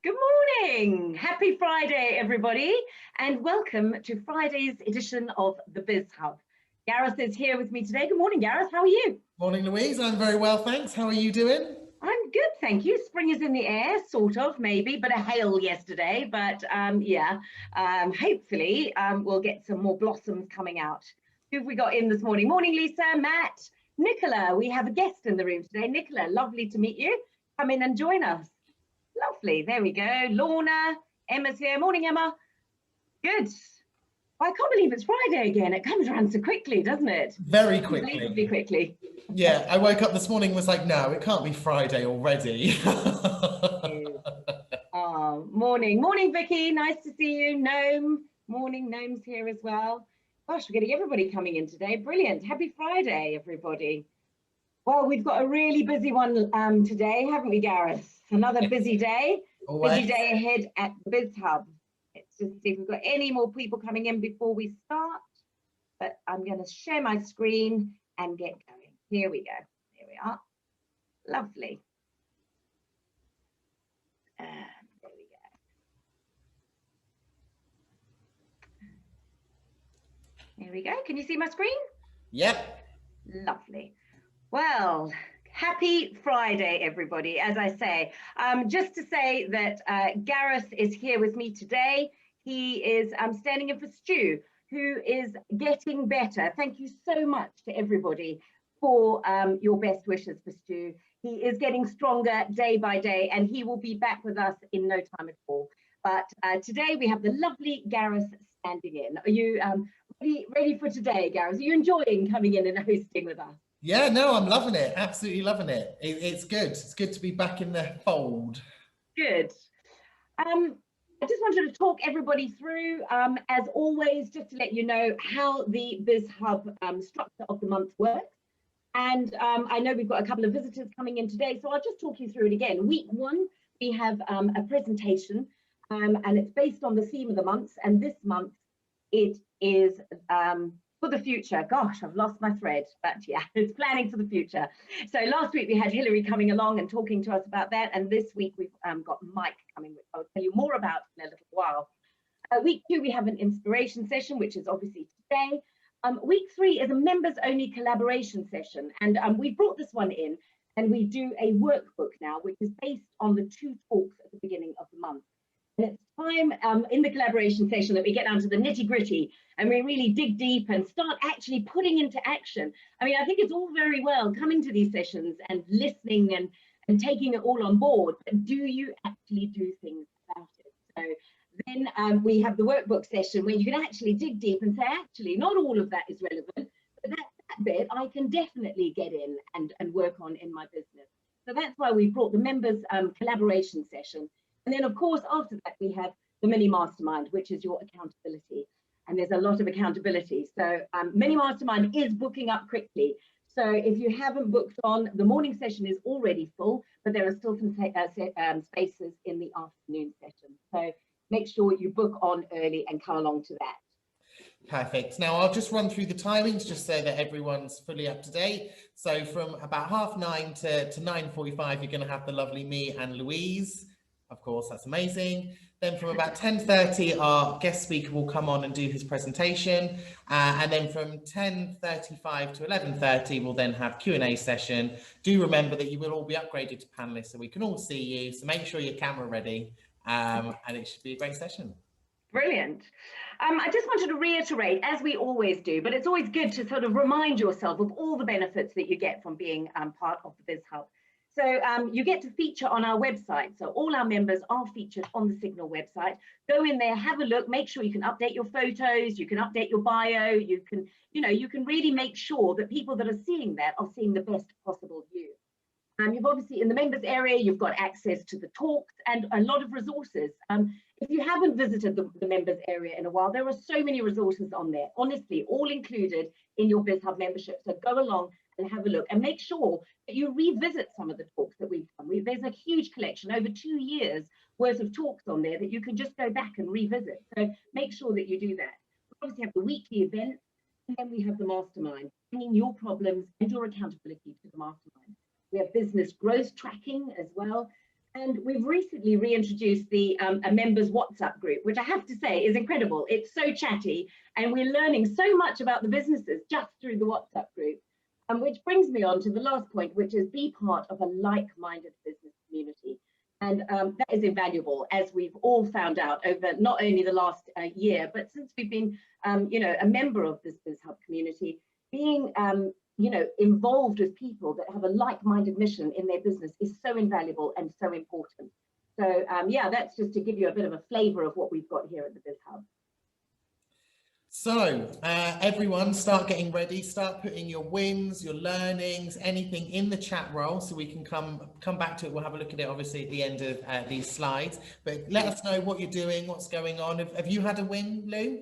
Good morning. Happy Friday, everybody, and welcome to Friday's edition of the Biz Hub. Gareth is here with me today. Good morning, Gareth. How are you? Morning, Louise. I'm very well, thanks. How are you doing? I'm good, thank you. Spring is in the air, sort of, maybe, but a hail yesterday. But hopefully we'll get some more blossoms coming out. Who have we got in this morning? Morning, Lisa, Matt, Nicola. We have a guest in the room today. Nicola, lovely to meet you. Come in and join us. Lovely, there we go. Lorna, Emma's here. Morning, Emma. Good. I can't believe it's Friday again. It comes around so quickly, doesn't it? Very quickly. Unbelievably quickly. Yeah, I woke up this morning and was like, no, it can't be Friday already. Morning. Morning, Vicky. Nice to see you. Gnome. Morning, Gnome's here as well. Gosh, we're getting everybody coming in today. Brilliant. Happy Friday, everybody. Well, we've got a really busy one today, haven't we, Gareth? Another busy day. Always. Busy day ahead at the Biz Hub. Let's just see if we've got any more people coming in before we start. But I'm going to share my screen and get going. Here we go. Here we are. Lovely. There we go. Here we go. Can you see my screen? Yep. Lovely. Well, happy Friday, everybody. As I say, just to say that Gareth is here with me today. He is standing in for Stu, who is getting better. Thank you so much to everybody for your best wishes for Stu. He is getting stronger day by day, and he will be back with us in no time at all. But today we have the lovely Gareth standing in. Are you ready for today, Gareth? Are you enjoying coming in and hosting with us? Yeah, no, I'm loving it. Absolutely loving it. It's good. It's good to be back in the fold. Good. I just wanted to talk everybody through, as always, just to let you know how the Biz Hub structure of the month works. And I know we've got a couple of visitors coming in today, so I'll just talk you through it again. Week one, we have a presentation, and it's based on the theme of the month. And this month, it is for the future. Gosh, I've lost my thread, but yeah, it's planning for the future. So last week we had Hilary coming along and talking to us about that, and this week we've got Mike coming, which I'll tell you more about in a little while. Week two, we have an inspiration session, which is obviously today. Week three is a members only collaboration session, and we brought this one in, and we do a workbook now, which is based on the two talks at the beginning of the month. And it's time in the collaboration session that we get down to the nitty gritty and we really dig deep and start actually putting into action. I mean, I think it's all very well coming to these sessions and listening and taking it all on board, but do you actually do things about it? So then we have the workbook session where you can actually dig deep and say, actually, not all of that is relevant, but that bit I can definitely get in and work on in my business. So that's why we brought the members collaboration session. And then, of course, after that, we have the mini mastermind, which is your accountability. And there's a lot of accountability. So mini mastermind is booking up quickly. So if you haven't booked on, the morning session is already full, but there are still some spaces in the afternoon session. So make sure you book on early and come along to that. Perfect. Now I'll just run through the timings just so that everyone's fully up to date. So from about 9:30 to 9:45, you're going to have the lovely me and Louise. Of course, that's amazing. Then from about 10:30, our guest speaker will come on and do his presentation. And then from 10:35 to 11:30, we'll then have Q&A session. Do remember that you will all be upgraded to panelists so we can all see you. So make sure your camera ready and it should be a great session. Brilliant. I just wanted to reiterate, as we always do, but it's always good to sort of remind yourself of all the benefits that you get from being part of the Biz Hub. So you get to feature on our website. So all our members are featured on the Signal website. Go in there, have a look, make sure you can update your photos, you can update your bio, you can really make sure that people that are seeing that are seeing the best possible view. You've obviously, in the members area, you've got access to the talks and a lot of resources. If you haven't visited the members area in a while, there are so many resources on there, honestly, all included in your Biz Hub membership. So go along and have a look and make sure that you revisit some of the talks that we've done. There's a huge collection, over 2 years worth of talks on there that you can just go back and revisit. So make sure that you do that. We obviously have the weekly events, and then we have the mastermind, bringing your problems and your accountability to the mastermind. We have business growth tracking as well. And we've recently reintroduced the a members WhatsApp group, which I have to say is incredible. It's so chatty, and we're learning so much about the businesses just through the WhatsApp group. Which brings me on to the last point, which is be part of a like-minded business community. And that is invaluable, as we've all found out over not only the last year, but since we've been, a member of this BizHub community, being involved with people that have a like-minded mission in their business is so invaluable and so important. So yeah, that's just to give you a bit of a flavor of what we've got here at the BizHub. So everyone start getting ready, start putting your wins, your learnings, anything in the chat roll so we can come back to it. We'll have a look at it obviously at the end of these slides, but let us know what you're doing, what's going on. Have you had a win, Lou?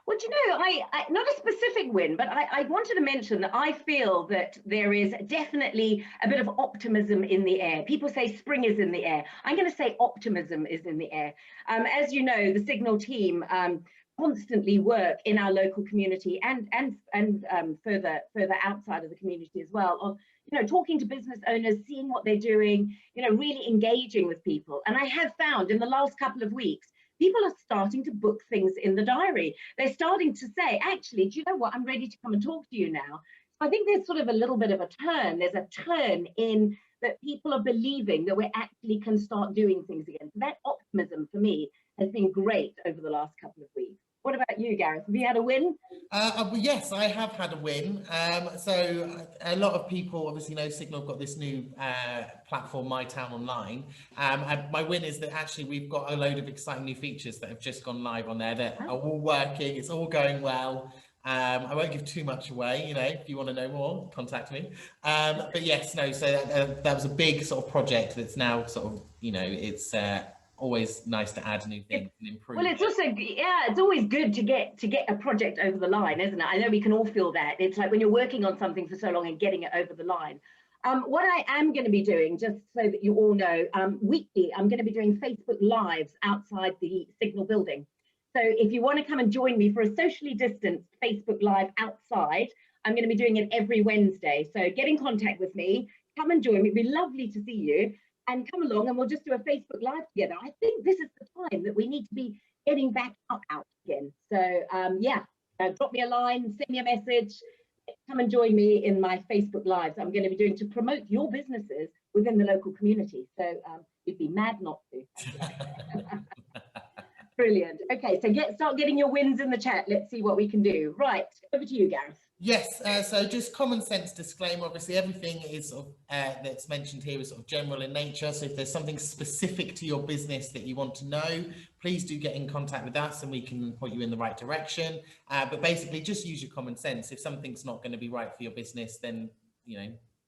Well, do you know, I not a specific win, but I wanted to mention that I feel that there is definitely a bit of optimism in the air. People say spring is in the air. I'm going to say optimism is in the air. As you know, the Signal team constantly work in our local community and further outside of the community as well, of talking to business owners, seeing what they're doing, really engaging with people. And I have found in the last couple of weeks, people are starting to book things in the diary. They're starting to say, actually, do you know what? I'm ready to come and talk to you now. So I think there's sort of a little bit of a turn. There's a turn in that people are believing that we actually can start doing things again. So that optimism for me has been great over the last couple of weeks. What about you, Gareth? Have you had a win? Yes, I have had a win. So a lot of people obviously know Signal have got this new platform, My Town Online. And my win is that actually we've got a load of exciting new features that have just gone live on there that are all working. It's all going well. I won't give too much away, if you want to know more, contact me. But yes, no, so that was a big sort of project that's now sort of, it's always nice to add new things and improve. Well, it's also, it's always good to get a project over the line, isn't it? I know we can all feel that. It's like when you're working on something for so long and getting it over the line. What I am going to be doing, just so that you all know, weekly, I'm going to be doing Facebook Lives outside the Signal building. So if you want to come and join me for a socially distanced Facebook Live outside, I'm going to be doing it every Wednesday. So get in contact with me, come and join me. It'd be lovely to see you. And come along and we'll just do a Facebook Live together. I think this is the time that we need to be getting back out again. So yeah, drop me a line, send me a message, come and join me in my Facebook Lives I'm going to be doing to promote your businesses within the local community. So you'd be mad not to. Brilliant. Okay, so start getting your wins in the chat. Let's see what we can do. Right, over to you, Gareth. Yes, so just common sense disclaimer, obviously everything is sort of, that's mentioned here is sort of general in nature. So if there's something specific to your business that you want to know, please do get in contact with us and we can point you in the right direction. But basically just use your common sense. If something's not going to be right for your business, then,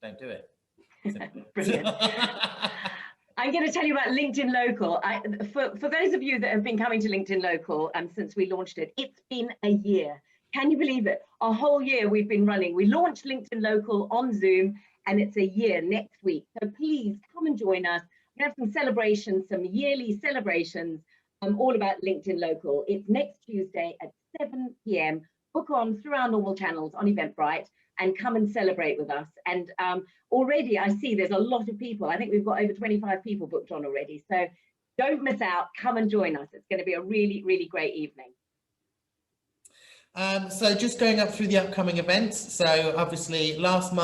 don't do it. Brilliant. I'm going to tell you about LinkedIn Local. For those of you that have been coming to LinkedIn Local since we launched it, it's been a year. Can you believe it? A whole year we've been running. We launched LinkedIn Local on Zoom and it's a year next week. So please come and join us. We have some celebrations, some yearly celebrations all about LinkedIn Local. It's next Tuesday at 7 p.m. Book on through our normal channels on Eventbrite and come and celebrate with us. And already I see there's a lot of people. I think we've got over 25 people booked on already. So don't miss out. Come and join us. It's going to be a really, really great evening. So just going up through the upcoming events. So obviously last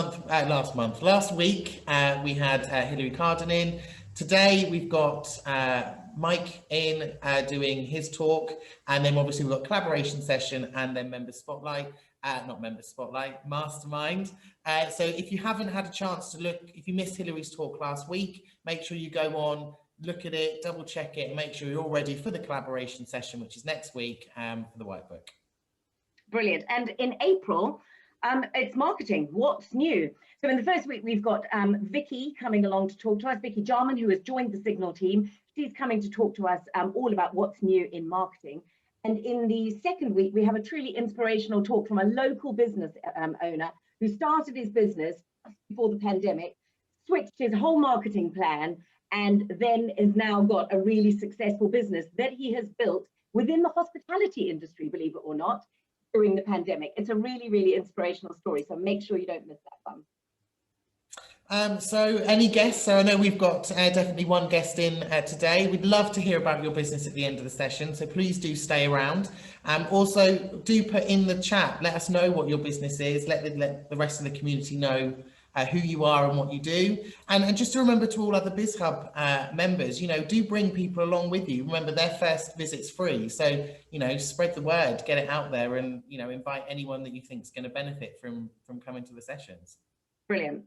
week we had Hilary Carden in. Today we've got Mike in doing his talk, and then obviously we've got collaboration session and then member spotlight. Not member spotlight, mastermind. So if you haven't had a chance to look, if you missed Hilary's talk last week, make sure you go on, look at it, double check it, and make sure you're all ready for the collaboration session, which is next week for the Whitebook. Brilliant. And in April, it's marketing. What's new? So in the first week, we've got Vicky coming along to talk to us, Vicky Jarman, who has joined the Signal team. She's coming to talk to us all about what's new in marketing. And in the second week, we have a truly inspirational talk from a local business owner who started his business before the pandemic, switched his whole marketing plan, and then has now got a really successful business that he has built within the hospitality industry, believe it or not, during the pandemic. It's a really, really inspirational story. So make sure you don't miss that one. So any guests? So I know we've got definitely one guest in today. We'd love to hear about your business at the end of the session, so please do stay around. Also, do put in the chat, let us know what your business is, let the rest of the community know who you are and what you do. And just to remember to all other BizHub members, do bring people along with you. Remember, their first visit's free. So, spread the word, get it out there, and, invite anyone that you think is going to benefit from coming to the sessions. Brilliant.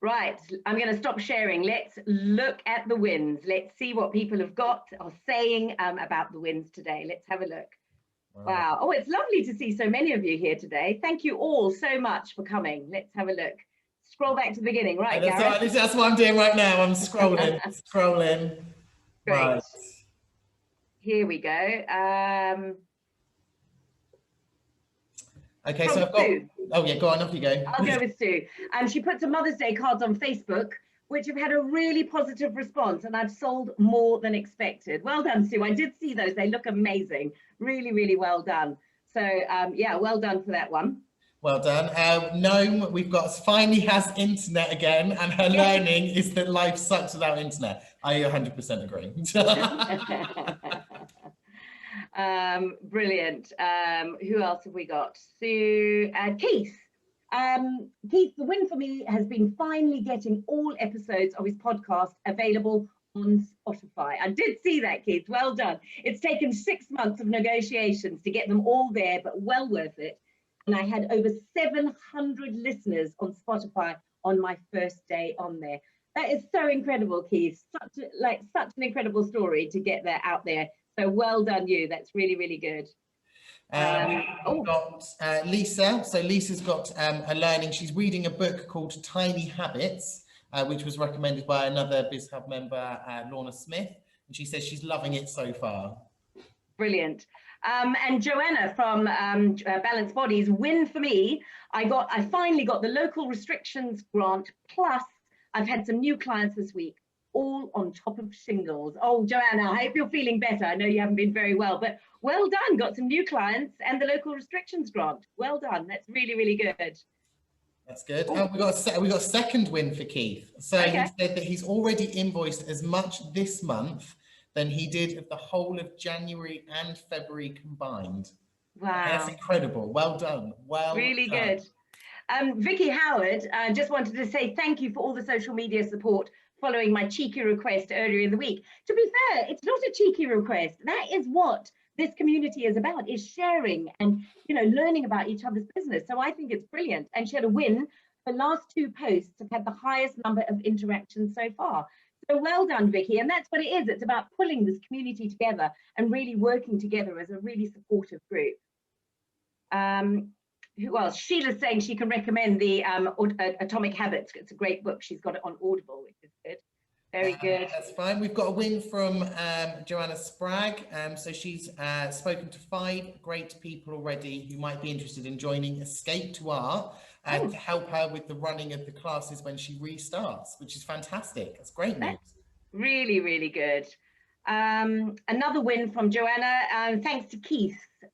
Right, I'm going to stop sharing. Let's look at the wins. Let's see what people have got or saying about the wins today. Let's have a look. Wow. Oh, it's lovely to see so many of you here today. Thank you all so much for coming. Let's have a look. Scroll back to the beginning. Right, Gareth? That's what I'm doing right now. I'm scrolling, scrolling. Great. Right. Here we go. Okay, so I've got... Sue. Oh, yeah, go on, off you go. I'll go with Sue. She put some Mother's Day cards on Facebook, which have had a really positive response, and I've sold more than expected. Well done, Sue. I did see those. They look amazing. Really, really well done. So, yeah, well done for that one. Well done. Gnome, we've got finally has internet again, and her learning is that life sucks without internet. I 100% agree. Brilliant. Who else have we got? Sue, Keith. Keith, the win for me has been finally getting all episodes of his podcast available on Spotify. I did see that, Keith. Well done. It's taken 6 months of negotiations to get them all there, but well worth it. And I had over 700 listeners on Spotify on my first day on there. That is so incredible, Keith. Such an incredible story to get that out there. So well done, you. That's really, really good. We've got Lisa. So Lisa's got a learning. She's reading a book called Tiny Habits, which was recommended by another BizHub member, Lorna Smith. And she says she's loving it so far. Brilliant. And Joanna from Balanced Bodies, win for me. I finally got the local restrictions grant, plus I've had some new clients this week, all on top of shingles. Oh, Joanna, I hope you're feeling better. I know you haven't been very well, but well done. Got some new clients and the local restrictions grant. Well done. That's really, really good. That's good. We got a second win for Keith. So okay. He said that he's already invoiced as much this month than he did of the whole of January and February combined. Wow. That's incredible. Well done. Well really done. Good. Vicky Howard, just wanted to say thank you for all the social media support following my cheeky request earlier in the week. To be fair, it's not a cheeky request. That is what this community is about, is sharing and, learning about each other's business. So I think it's brilliant. And she had a win. The last 2 posts have had the highest number of interactions so far. So well done, Vicky. And that's what it is. It's about pulling this community together and really working together as a really supportive group. Who else? Sheila's saying she can recommend the Atomic Habits. It's a great book. She's got it on Audible, which is good. Very good. That's fine. We've got a win from Joanna Spragg. So she's spoken to 5 great people already who might be interested in joining Escape to Art to help her with the running of the classes when she restarts, which is fantastic. That's great news. Really, really good. Another win from Joanna. Thanks to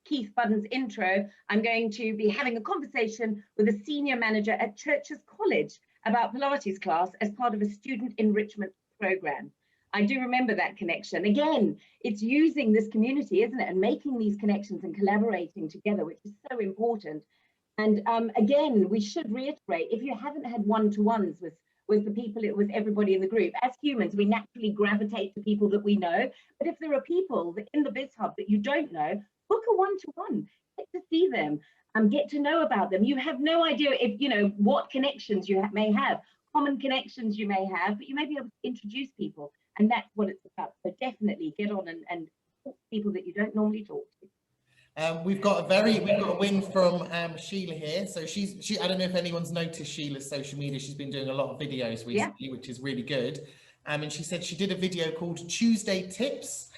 Keith Budden's intro, I'm going to be having a conversation with a senior manager at Churches College about Pilates class as part of a student enrichment program. I do remember that connection. Again, it's using this community, isn't it? And making these connections and collaborating together, which is so important. And again, we should reiterate, if you haven't had one-to-ones with the people, with everybody in the group, as humans, we naturally gravitate to people that we know. But if there are people in the BizHub that you don't know, book a one-to-one, get to see them, get to know about them. You have no idea if, what connections you may have, common connections you may have, but you may be able to introduce people. And that's what it's about. So definitely get on and talk to people that you don't normally talk to. We've got a win from Sheila here. So she I don't know if anyone's noticed Sheila's social media. She's been doing a lot of videos recently, which is really good. And she said she did a video called Tuesday Tips,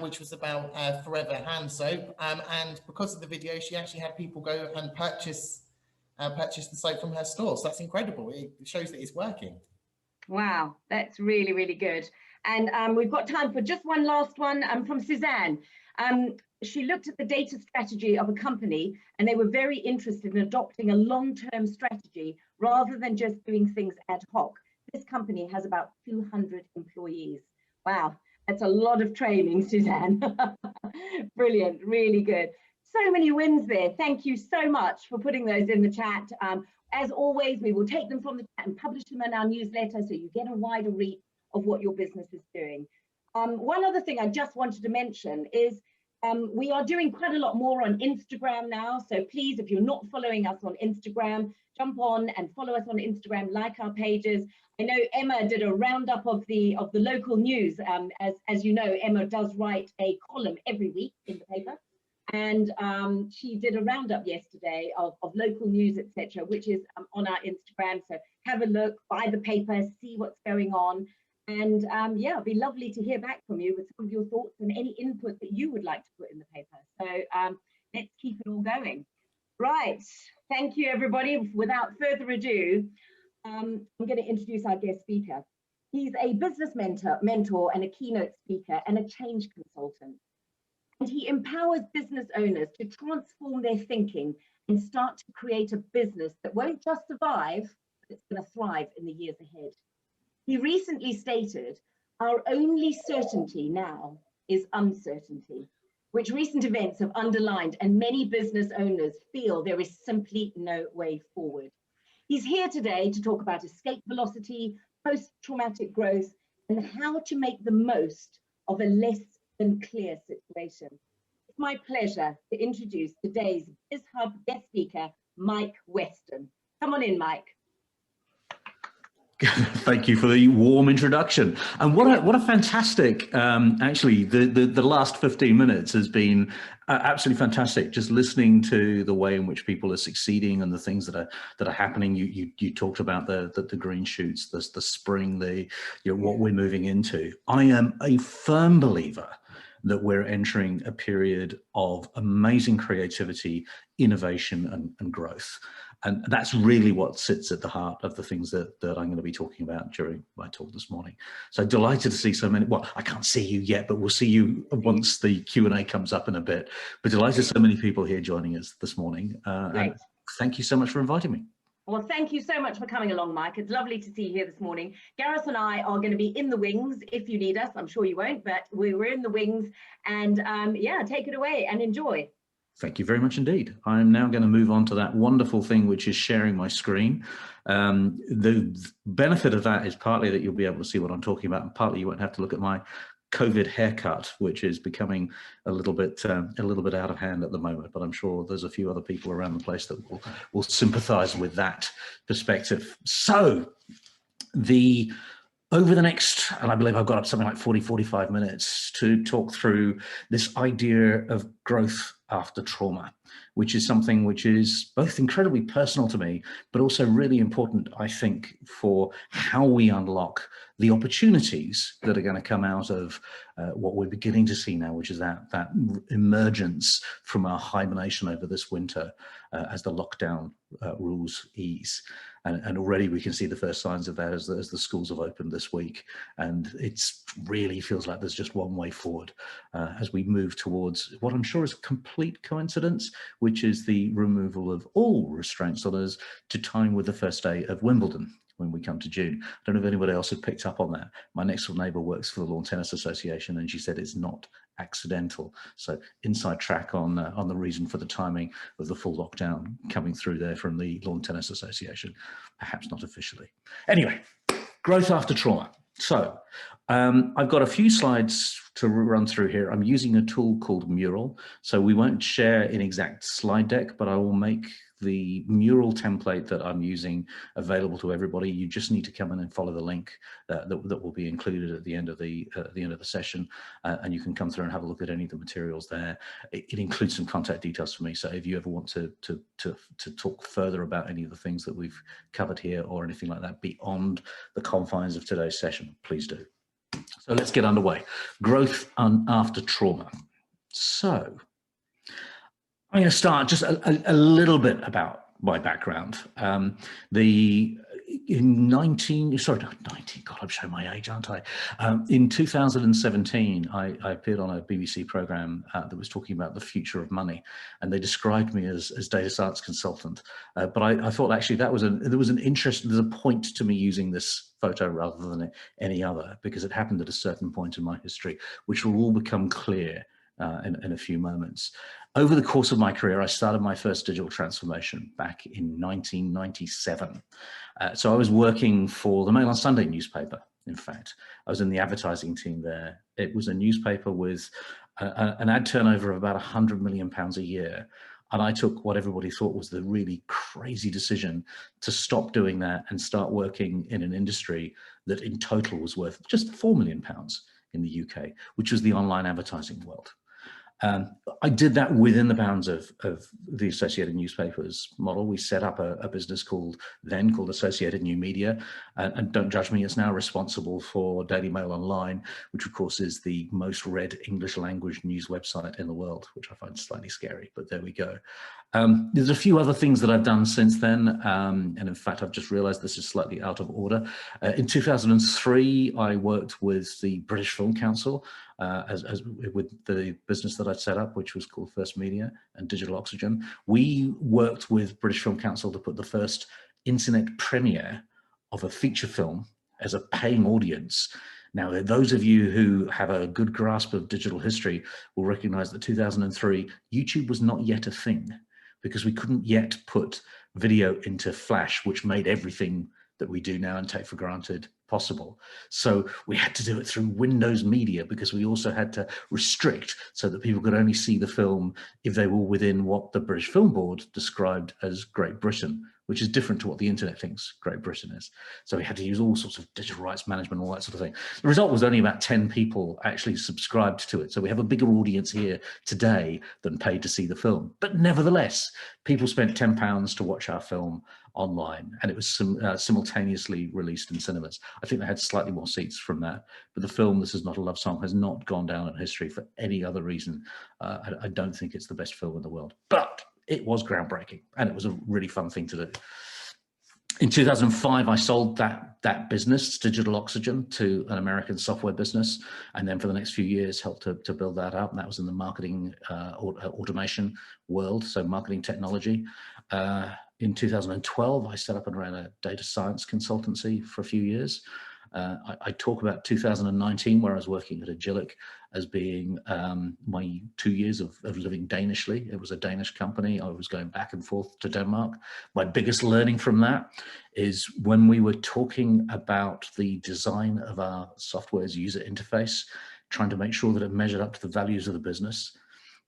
which was about Forever hand soap. And because of the video, she actually had people go and purchase the soap from her store. So that's incredible. It shows that it's working. Wow, that's really, really good. And we've got time for just one last one from Suzanne. She looked at the data strategy of a company and they were very interested in adopting a long-term strategy rather than just doing things ad hoc. this company has about 200 employees. Wow, that's a lot of training, Suzanne. Brilliant, really good. So many wins there. Thank you so much for putting those in the chat. As always, we will take them from the chat and publish them in our newsletter so you get a wider reach of what your business is doing. One other thing I just wanted to mention is we are doing quite a lot more on Instagram now. So please, if you're not following us on Instagram, jump on and follow us on Instagram, like our pages. I know Emma did a roundup of the local news. As you know, Emma does write a column every week in the paper. And she did a roundup yesterday of local news, etc., which is on our Instagram. So have a look, buy the paper, see what's going on. And yeah, it'd be lovely to hear back from you with some of your thoughts and any input that you would like to put in the paper. So let's keep it all going. Right, thank you, everybody. Without further ado, I'm going to introduce our guest speaker. He's a business mentor and a keynote speaker and a change consultant. And he empowers business owners to transform their thinking and start to create a business that won't just survive, but it's going to thrive in the years ahead. He recently stated, "Our only certainty now is uncertainty," which recent events have underlined, and many business owners feel there is simply no way forward. He's here today to talk about escape velocity, post-traumatic growth, and how to make the most of a less than clear situation. It's my pleasure to introduce today's BizHub guest speaker, Mike Weston. Come on in, Mike. Thank you for the warm introduction. And what a fantastic, actually, the last 15 minutes has been absolutely fantastic. Just listening to the way in which people are succeeding and the things that are happening. You talked about the green shoots, the spring, what we're moving into. I am a firm believer that we're entering a period of amazing creativity, innovation, and growth. And that's really what sits at the heart of the things that I'm going to be talking about during my talk this morning. So delighted to see so many. Well, I can't see you yet, but we'll see you once the Q&A comes up in a bit. But delighted so many people here joining us this morning. And thank you so much for inviting me. Well, thank you so much for coming along, Mike. It's lovely to see you here this morning. Gareth and I are going to be in the wings if you need us. I'm sure you won't, but we're in the wings. And yeah, take it away and enjoy. Thank you very much indeed. I'm now going to move on to that wonderful thing, which is sharing my screen. The benefit of that is partly that you'll be able to see what I'm talking about, and partly you won't have to look at my COVID haircut, which is becoming a little bit out of hand at the moment. But I'm sure there's a few other people around the place that will sympathise with that perspective. So over the next, and I believe I've got up something like 45 minutes to talk through this idea of growth after trauma, which is something which is both incredibly personal to me, but also really important, I think, for how we unlock the opportunities that are going to come out of what we're beginning to see now, which is that emergence from our hibernation over this winter as the lockdown rules ease. And already we can see the first signs of that as the schools have opened this week. And it's really feels like there's just one way forward as we move towards what I'm sure is a complete coincidence, which is the removal of all restraints on us to time with the first day of Wimbledon when we come to June. I don't know if anybody else had picked up on that. My next door neighbour works for the Lawn Tennis Association, and she said it's not accidental. So inside track on the reason for the timing of the full lockdown coming through there from the Lawn Tennis Association, perhaps not officially. Anyway, growth after trauma. So I've got a few slides to run through here. I'm using a tool called Mural. So we won't share an exact slide deck, but I will make the Mural template that I'm using available to everybody. You just need to come in and follow the link that will be included at the end of the session, and you can come through and have a look at any of the materials there. It includes some contact details for me, so if you ever want to talk further about any of the things that we've covered here or anything like that beyond the confines of today's session, please do. So let's get underway. Growth after trauma. So I'm going to start just a little bit about my background. in 19, sorry, not 19, God, I'm showing my age, aren't I? In 2017, I appeared on a BBC program that was talking about the future of money, and they described me as data science consultant. But I thought actually there was an interest, there's a point to me using this photo rather than any other, because it happened at a certain point in my history, which will all become clear in a few moments. Over the course of my career, I started my first digital transformation back in 1997. So I was working for the Mail on Sunday newspaper. In fact, I was in the advertising team there. It was a newspaper with an ad turnover of about £100 million a year. And I took what everybody thought was the really crazy decision to stop doing that and start working in an industry that in total was worth just £4 million in the UK, which was the online advertising world. I did that within the bounds of the Associated Newspapers model. We set up a business called Associated New Media, and don't judge me, it's now responsible for Daily Mail Online, which of course is the most read English language news website in the world, which I find slightly scary, but there we go. There's a few other things that I've done since then, and in fact I've just realized this is slightly out of order. In 2003 I worked with the British Film Council with the business that I'd set up, which was called First Media and Digital Oxygen. We worked with British Film Council to put the first internet premiere of a feature film as a paying audience. Now, those of you who have a good grasp of digital history will recognize that 2003, YouTube was not yet a thing, because we couldn't yet put video into Flash, which made everything that we do now and take for granted possible. So we had to do it through Windows Media, because we also had to restrict so that people could only see the film if they were within what the British Film Board described as Great Britain, which is different to what the internet thinks Great Britain is. So we had to use all sorts of digital rights management, all that sort of thing. The result was only about 10 people actually subscribed to it. So we have a bigger audience here today than paid to see the film. But nevertheless, people spent £10 to watch our film online, and it was simultaneously released in cinemas. I think they had slightly more seats from that, but the film This Is Not a Love Song has not gone down in history for any other reason. I don't think it's the best film in the world, but it was groundbreaking and it was a really fun thing to do. In 2005, I sold that business, Digital Oxygen, to an American software business, and then for the next few years helped to build that up. And that was in the marketing automation world, so marketing technology. In 2012, I set up and ran a data science consultancy for a few years. I talk about 2019, where I was working at Agilic, as being my 2 years of living Danishly. It was a Danish company. I was going back and forth to Denmark. My biggest learning from that is when we were talking about the design of our software's user interface, trying to make sure that it measured up to the values of the business.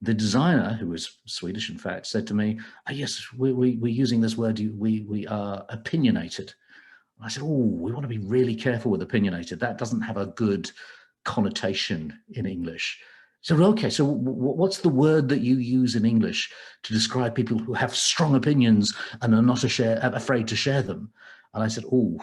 The designer, who was Swedish in fact, said to me, oh, yes, we're using this word, we are opinionated. I said, oh, we want to be really careful with opinionated. That doesn't have a good connotation in English. So, okay, so what's the word that you use in English to describe people who have strong opinions and are not afraid to share them? And I said, oh,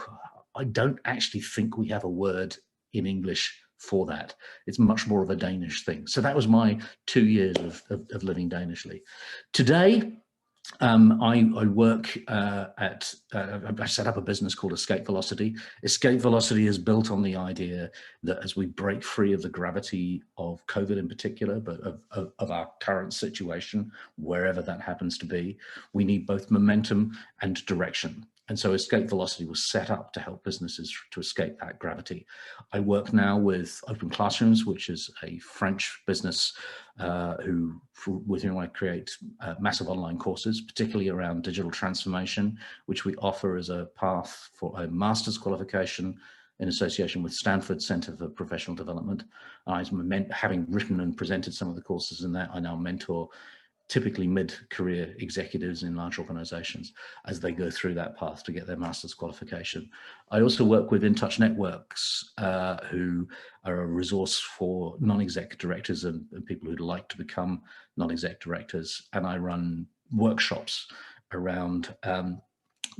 I don't actually think we have a word in English for that. It's much more of a Danish thing. So that was my 2 years of living Danishly. Today, I work I set up a business called Escape Velocity. Escape Velocity is built on the idea that as we break free of the gravity of COVID in particular, but of our current situation, wherever that happens to be, we need both momentum and direction. And so Escape Velocity was set up to help businesses to escape that gravity. I work now with Open Classrooms, which is a French business with whom I create massive online courses, particularly around digital transformation, which we offer as a path for a master's qualification in association with Stanford Center for Professional Development. Having written and presented some of the courses in that, I now mentor typically mid-career executives in large organizations as they go through that path to get their master's qualification. I also work with InTouch Networks, who are a resource for non-exec directors and people who'd like to become non-exec directors. And I run workshops around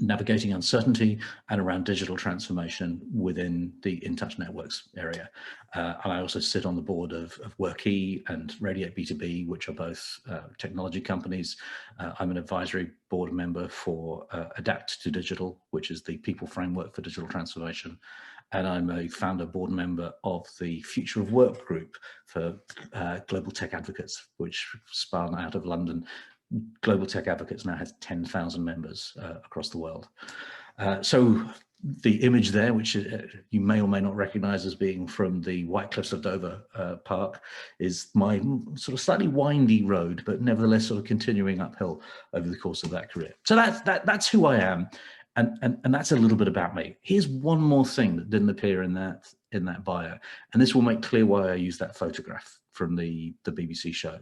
navigating uncertainty and around digital transformation within the InTouch Networks area. And I also sit on the board of Workey and Radiate B2B, which are both technology companies. I'm an advisory board member for Adapt to Digital, which is the people framework for digital transformation. And I'm a founder board member of the Future of Work group for Global Tech Advocates, which spun out of London. Global Tech Advocates now has 10,000 members across the world. So the image there, which you may or may not recognize as being from the White Cliffs of Dover Park, is my sort of slightly windy road, but nevertheless sort of continuing uphill over the course of that career. So that's who I am. And that's a little bit about me. Here's one more thing that didn't appear in that bio, and this will make clear why I use that photograph from the BBC show.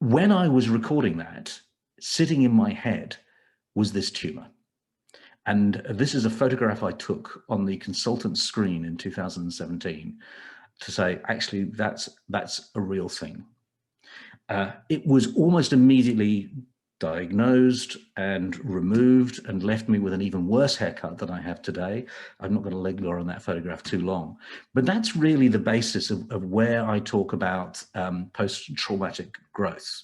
When I was recording that, sitting in my head was this tumor. And this is a photograph I took on the consultant's screen in 2017 to say, actually, that's a real thing. It was almost immediately diagnosed and removed and left me with an even worse haircut than I have today. I'm not going to linger on that photograph too long, but that's really the basis of where I talk about post-traumatic growth.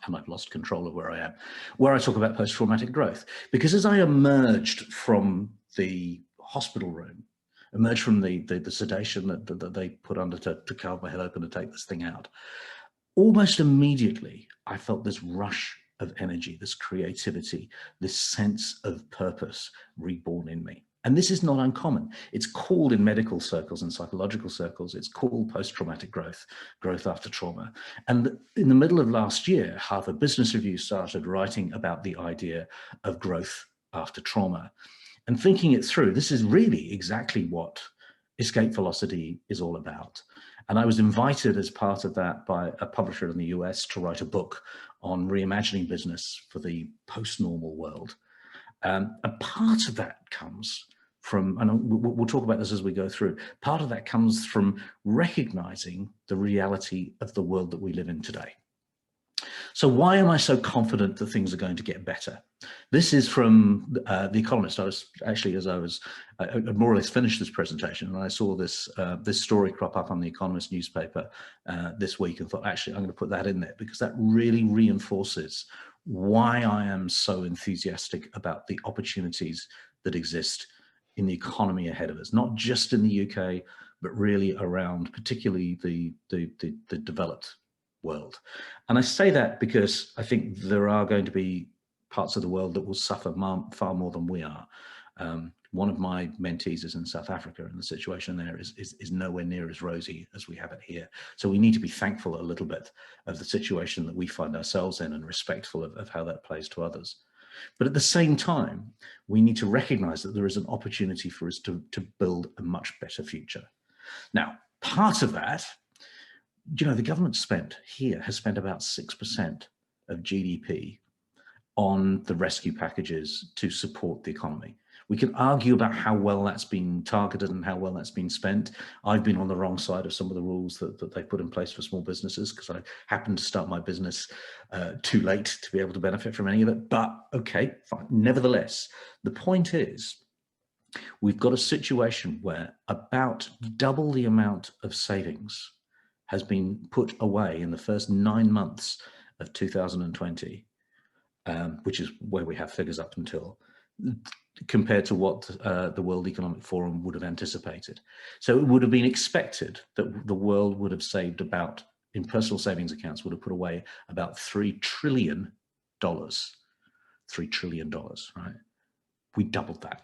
And I've lost control of where I am, where I talk about post-traumatic growth. Because as I emerged from the hospital room, emerged from the sedation that they put under to carve my head open to take this thing out, almost immediately, I felt this rush of energy, this creativity, this sense of purpose reborn in me. And this is not uncommon. It's called in medical circles and psychological circles, it's called post-traumatic growth, growth after trauma. And in the middle of last year, Harvard Business Review started writing about the idea of growth after trauma. And thinking it through, this is really exactly what Escape Velocity is all about. And I was invited as part of that by a publisher in the US to write a book on reimagining business for the post-normal world. And part of that comes from, and we'll talk about this as we go through, part of that comes from recognizing the reality of the world that we live in today. So why am I so confident that things are going to get better? This is from The Economist. I was actually, I more or less finished this presentation, and I saw this this story crop up on The Economist newspaper this week, and thought, actually, I'm going to put that in there because that really reinforces why I am so enthusiastic about the opportunities that exist in the economy ahead of us, not just in the UK, but really around particularly the developed world. And I say that because I think there are going to be parts of the world that will suffer far more than we are. One of my mentees is in South Africa, and the situation there is nowhere near as rosy as we have it here. So we need to be thankful a little bit of the situation that we find ourselves in and respectful of how that plays to others. But at the same time, we need to recognize that there is an opportunity for us to build a much better future. Now, part of that, you know, the government has spent about 6% of GDP on the rescue packages to support the economy. We can argue about how well that's been targeted and how well that's been spent. I've been on the wrong side of some of the rules that they put in place for small businesses because I happened to start my business too late to be able to benefit from any of it. But okay, fine. Nevertheless, the point is, we've got a situation where about double the amount of savings has been put away in the first 9 months of 2020, which is where we have figures up until, compared to what the World Economic Forum would have anticipated. So it would have been expected that the world would have saved about, in personal savings accounts, would have put away about $3 trillion. $3 trillion, right? We doubled that.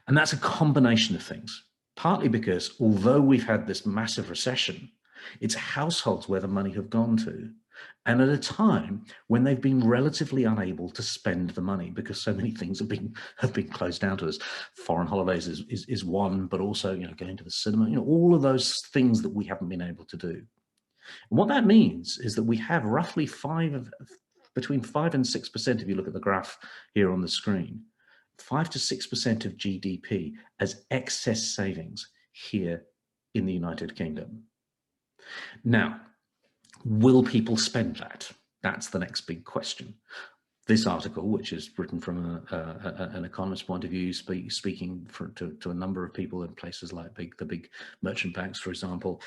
And that's a combination of things, partly because although we've had this massive recession, it's households where the money have gone to, and at a time when they've been relatively unable to spend the money because so many things have been closed down to us. Foreign holidays is one, but also, you know, going to the cinema, you know, all of those things that we haven't been able to do. And what that means is that we have roughly between 5 and 6%, if you look at the graph here on the screen, 5 to 6% of GDP as excess savings here in the United Kingdom. Now, will people spend that? That's the next big question. this article, which is written from an economist's point of view, speaking to a number of people in places like the big merchant banks, for example,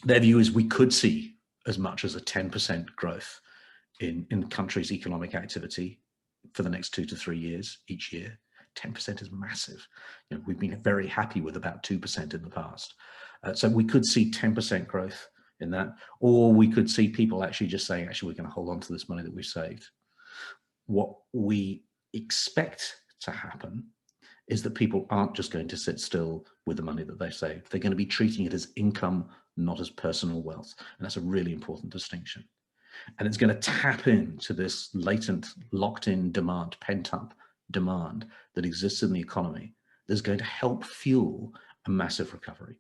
their view is we could see as much as a 10% growth in countries' economic activity for the next 2 to 3 years each year. 10% is massive. You know, we've been very happy with about 2% in the past. So we could see 10% growth in that, or we could see people actually just saying, actually, we're going to hold on to this money that we've saved. What we expect to happen is that people aren't just going to sit still with the money that they saved. They're going to be treating it as income, not as personal wealth. And that's a really important distinction. And it's going to tap into this latent, locked-in demand, pent-up demand that exists in the economy that's going to help fuel a massive recovery.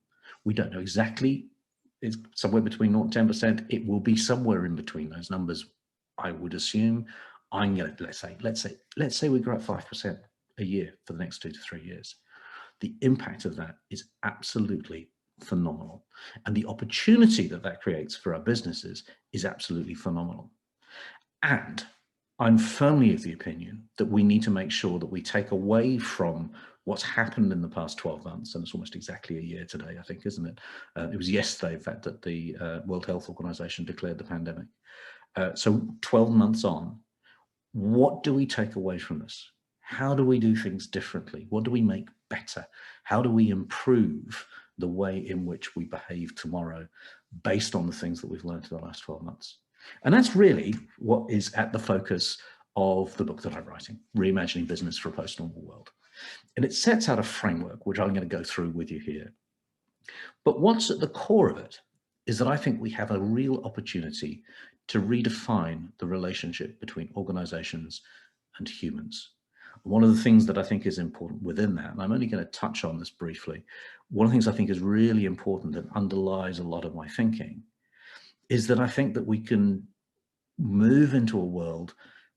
We don't know exactly. It's somewhere between 0 and 10%. It will be somewhere in between those numbers, I would assume. I'm going to, let's say we grow at 5% a year for the next 2 to 3 years. The impact of that is absolutely phenomenal. And the opportunity that that creates for our businesses is absolutely phenomenal. And I'm firmly of the opinion that we need to make sure that we take away from what's happened in the past 12 months, and it's almost exactly a year today, I think, isn't it? It was yesterday, in fact, that the World Health Organization declared the pandemic. So 12 months on, what do we take away from this? How do we do things differently? What do we make better? How do we improve the way in which we behave tomorrow based on the things that we've learned in the last 12 months? And that's really what is at the focus of the book that I'm writing, Reimagining Business for a Post-Normal World. And it sets out a framework, which I'm going to go through with you here. But what's at the core of it is that I think we have a real opportunity to redefine the relationship between organizations and humans. One of the things that I think is important within that, and I'm only going to touch on this briefly, one of the things I think is really important that underlies a lot of my thinking is that I think that we can move into a world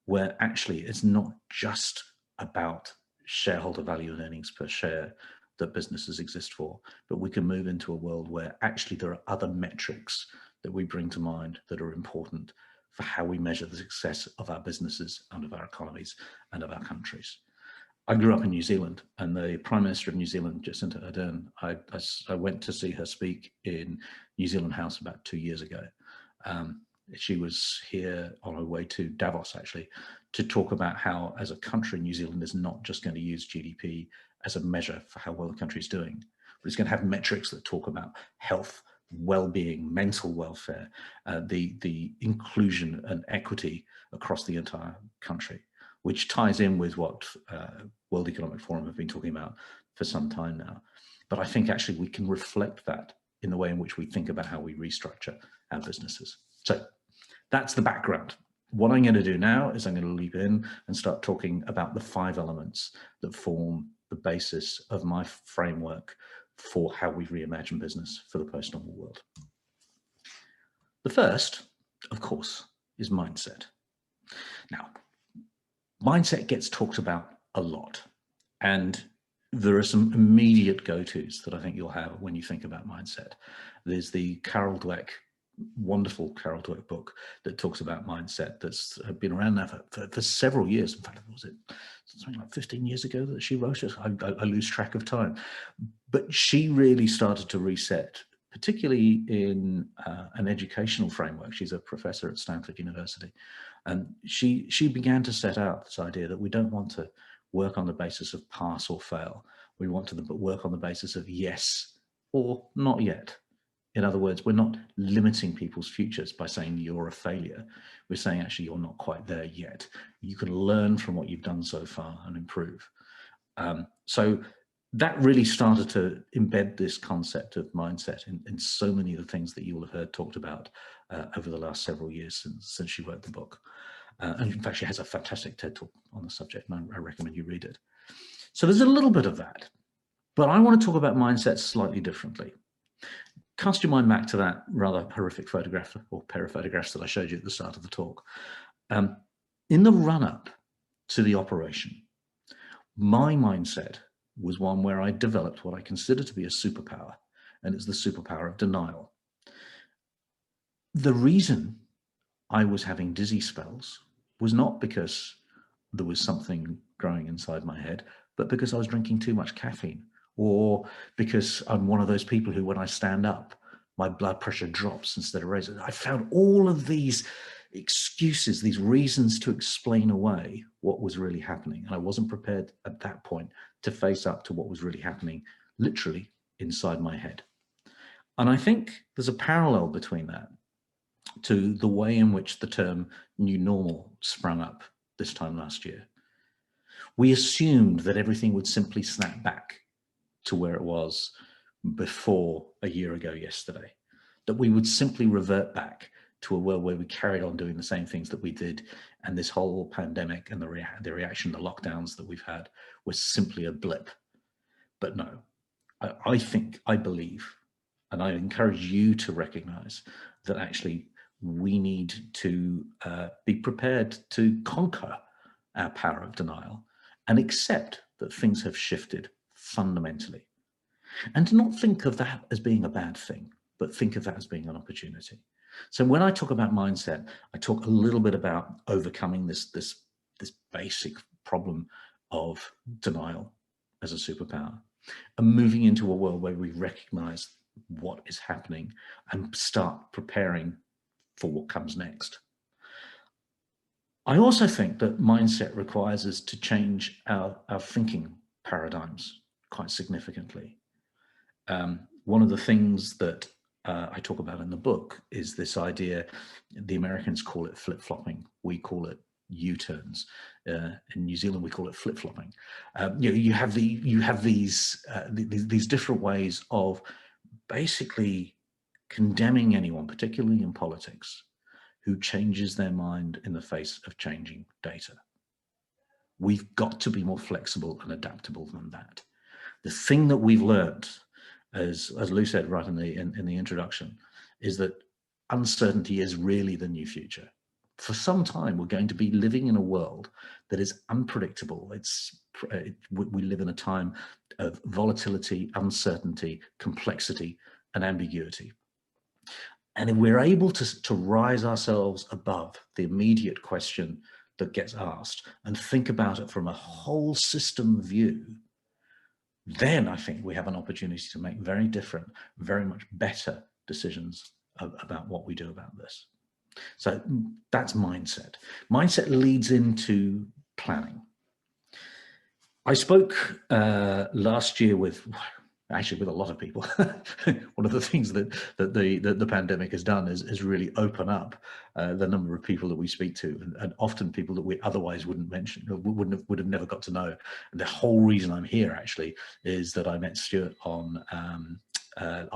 where actually it's not just about shareholder value and earnings per share that businesses exist for, but we can move into a world where actually there are other metrics that we bring to mind that are important for how we measure the success of our businesses and of our economies and of our countries. I grew up in New Zealand, and the Prime Minister of New Zealand, Jacinda Ardern, I went to see her speak in New Zealand House about 2 years ago. She was here on her way to Davos, actually, to talk about how, as a country, New Zealand is not just going to use GDP as a measure for how well the country is doing, but it's going to have metrics that talk about health, well-being, mental welfare, the inclusion and equity across the entire country, which ties in with what World Economic Forum have been talking about for some time now. But I think actually we can reflect that in the way in which we think about how we restructure our businesses. So that's the background. What I'm going to do now is I'm going to leap in and start talking about the 5 elements that form the basis of my framework for how we reimagine business for the post-normal world. The first, of course, is mindset. Now, mindset gets talked about a lot, and there are some immediate go-tos that I think you'll have when you think about mindset. There's the Carol Dweck, wonderful Carol Dweck book that talks about mindset that's been around now for several years. In fact, was it something like 15 years ago that she wrote it? I lose track of time. But she really started to reset, particularly in an educational framework. She's a professor at Stanford University. And she began to set out this idea that we don't want to work on the basis of pass or fail. We want to work on the basis of yes or not yet. In other words, we're not limiting people's futures by saying you're a failure. We're saying actually you're not quite there yet. You can learn from what you've done so far and improve. So that really started to embed this concept of mindset in so many of the things that you will have heard talked about over the last several years since she wrote the book. And in fact, she has a fantastic TED talk on the subject, and I recommend you read it. So there's a little bit of that, but I want to talk about mindset slightly differently. Cast your mind back to that rather horrific photograph or pair of photographs that I showed you at the start of the talk. In the run-up to the operation, my mindset was one where I developed what I consider to be a superpower, and it's the superpower of denial. The reason I was having dizzy spells was not because there was something growing inside my head, but because I was drinking too much caffeine, or because I'm one of those people who, when I stand up, my blood pressure drops instead of raises. I found all of these excuses, these reasons to explain away what was really happening. And I wasn't prepared at that point to face up to what was really happening, literally inside my head. And I think there's a parallel between that to the way in which the term new normal sprung up this time last year. We assumed that everything would simply snap back to where it was before a year ago yesterday, that we would simply revert back to a world where we carried on doing the same things that we did, and this whole pandemic and the reaction, the lockdowns that we've had was simply a blip. But no, I believe, and I encourage you to recognize that actually we need to be prepared to conquer our power of denial and accept that things have shifted fundamentally. And to not think of that as being a bad thing, but think of that as being an opportunity. So when I talk about mindset, I talk a little bit about overcoming this basic problem of denial as a superpower, and moving into a world where we recognize what is happening and start preparing for what comes next. I also think that mindset requires us to change our thinking paradigms quite significantly. One of the things that I talk about in the book is this idea, the Americans call it flip-flopping, we call it U-turns. In New Zealand, we call it flip-flopping. You have these different ways of basically condemning anyone, particularly in politics, who changes their mind in the face of changing data. We've got to be more flexible and adaptable than that. The thing that we've learned, as Lou said right in the introduction, is that uncertainty is really the new future. For some time, we're going to be living in a world that is unpredictable. We live in a time of volatility, uncertainty, complexity, and ambiguity. And if we're able to rise ourselves above the immediate question that gets asked and think about it from a whole system view, then I think we have an opportunity to make very different, very much better decisions about what we do about this. So that's mindset. Mindset leads into planning. I spoke last year with a lot of people. One of the things that the pandemic has done is really open up the number of people that we speak to, and often people that we otherwise wouldn't mention, would have never got to know. And the whole reason I'm here actually is that I met Stuart on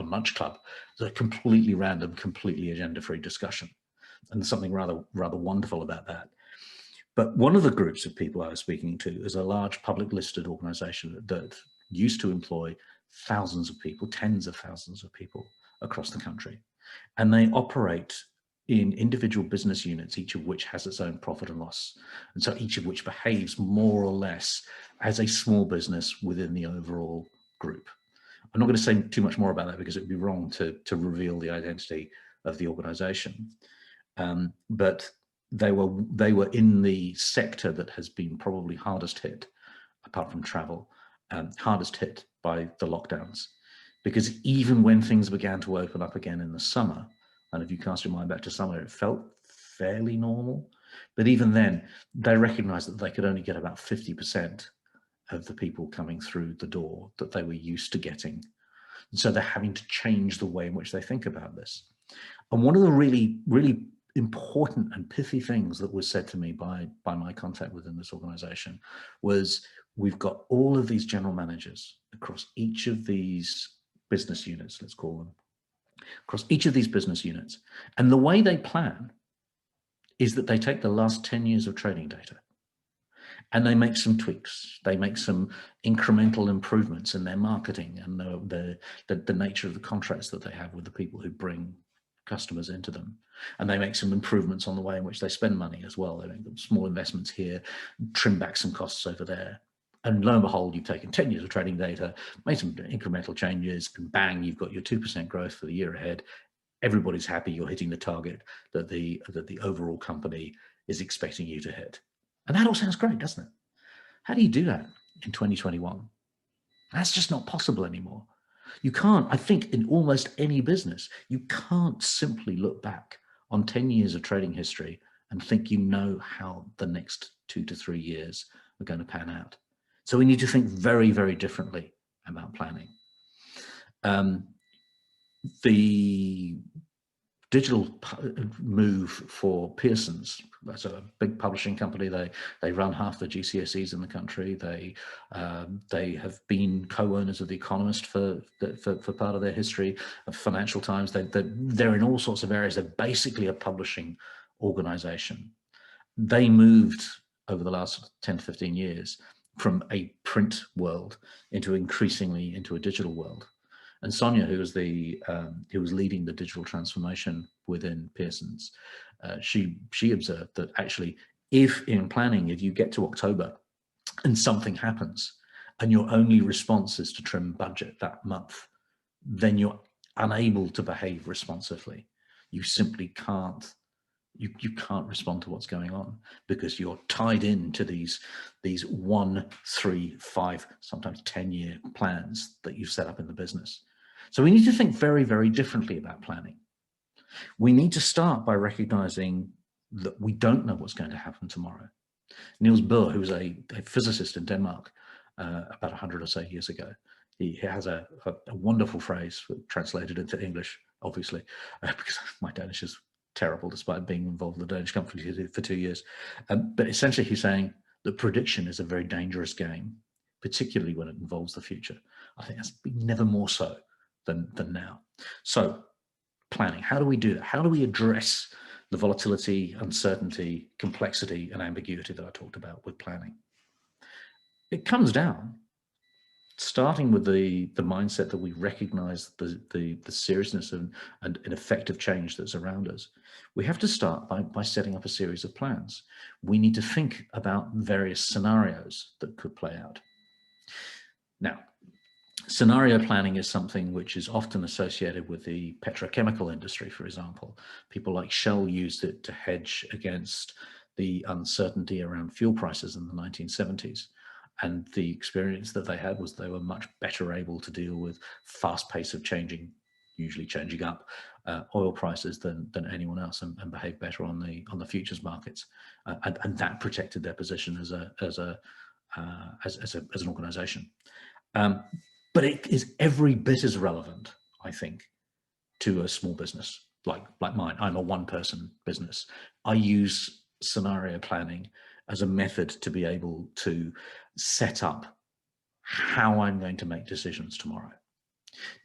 Lunch Club. It's a completely random, completely agenda-free discussion, and there's something rather wonderful about that. But one of the groups of people I was speaking to is a large public listed organization that used to employ thousands of people, tens of thousands of people across the country. And they operate in individual business units, each of which has its own profit and loss. And so each of which behaves more or less as a small business within the overall group. I'm not going to say too much more about that because it would be wrong to reveal the identity of the organization. But they were in the sector that has been probably hardest hit, apart from travel, hardest hit by the lockdowns. Because even when things began to open up again in the summer, and if you cast your mind back to summer, it felt fairly normal. But even then, they recognized that they could only get about 50% of the people coming through the door that they were used to getting. And so they're having to change the way in which they think about this. And one of the really, really important and pithy things that was said to me by my contact within this organization was, we've got all of these general managers across each of these business units, let's call them, across each of these business units. And the way they plan is that they take the last 10 years of trading data and they make some tweaks. They make some incremental improvements in their marketing and the nature of the contracts that they have with the people who bring customers into them. And they make some improvements on the way in which they spend money as well. They make small investments here, trim back some costs over there. And lo and behold, you've taken 10 years of trading data, made some incremental changes, and bang, you've got your 2% growth for the year ahead. Everybody's happy, you're hitting the target that the overall company is expecting you to hit. And that all sounds great, doesn't it? How do you do that in 2021? That's just not possible anymore. You can't, I think in almost any business, you can't simply look back on 10 years of trading history and think you know how the next 2 to 3 years are going to pan out. So we need to think very, very differently about planning. The digital move for Pearson's, that's a big publishing company. They run half the GCSEs in the country. They have been co-owners of The Economist for part of their history, of Financial Times. They're in all sorts of areas. They're basically a publishing organization. They moved over the last 10 to 15 years from a print world increasingly into a digital world. And Sonia, who was leading the digital transformation within Pearson's, she observed that actually, if in planning, if you get to October and something happens and your only response is to trim budget that month, then you're unable to behave responsively. You simply can't. You can't respond to what's going on because you're tied into these 1, 3, 5, sometimes 10-year plans that you've set up in the business. So we need to think very, very differently about planning. We need to start by recognizing that we don't know what's going to happen tomorrow. Niels Bohr, who was a physicist in Denmark about 100 or so years ago, he has a wonderful phrase translated into English, obviously, because my Danish is terrible despite being involved in the Danish company for 2 years. But essentially he's saying that prediction is a very dangerous game, particularly when it involves the future. I think that's been never more so than now. So planning, how do we do that? How do we address the volatility, uncertainty, complexity, and ambiguity that I talked about with planning? It comes down, starting with the mindset that we recognize the seriousness and effective change that's around us. We have to start by setting up a series of plans. We need to think about various scenarios that could play out. Now, scenario planning is something which is often associated with the petrochemical industry, for example. People like Shell used it to hedge against the uncertainty around fuel prices in the 1970s. And the experience that they had was they were much better able to deal with fast pace of changing, usually changing up, oil prices than anyone else, and behave better on the futures markets, and that protected their position as an organization. But it is every bit as relevant, I think, to a small business like mine. I'm a one-person business. I use scenario planning as a method to be able to set up how I'm going to make decisions tomorrow.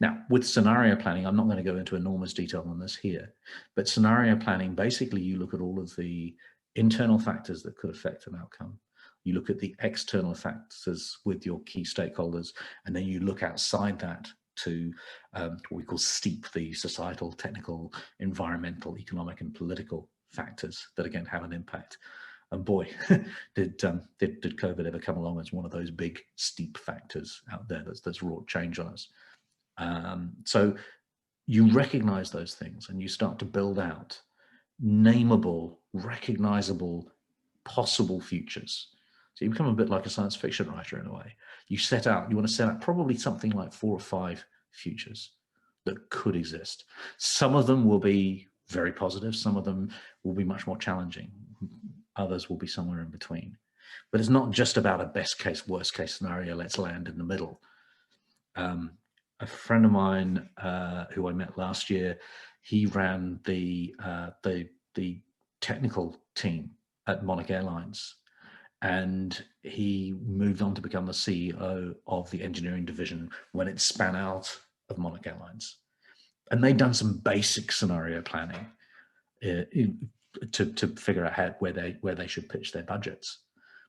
Now, with scenario planning, I'm not going to go into enormous detail on this here, but scenario planning, basically you look at all of the internal factors that could affect an outcome. You look at the external factors with your key stakeholders, and then you look outside that to what we call STEEP, the societal, technical, environmental, economic, and political factors that again have an impact. And boy, did COVID ever come along as one of those big STEEP factors out there that's wrought change on us. So you recognize those things and you start to build out nameable, recognizable, possible futures. So you become a bit like a science fiction writer in a way. You want to set out probably something like 4 or 5 futures that could exist. Some of them will be very positive. Some of them will be much more challenging. Others will be somewhere in between. But it's not just about a best case, worst case scenario, let's land in the middle. A friend of mine who I met last year, he ran the technical team at Monarch Airlines, and he moved on to become the CEO of the engineering division when it span out of Monarch Airlines. And they'd done some basic scenario planning to figure out where they should pitch their budgets.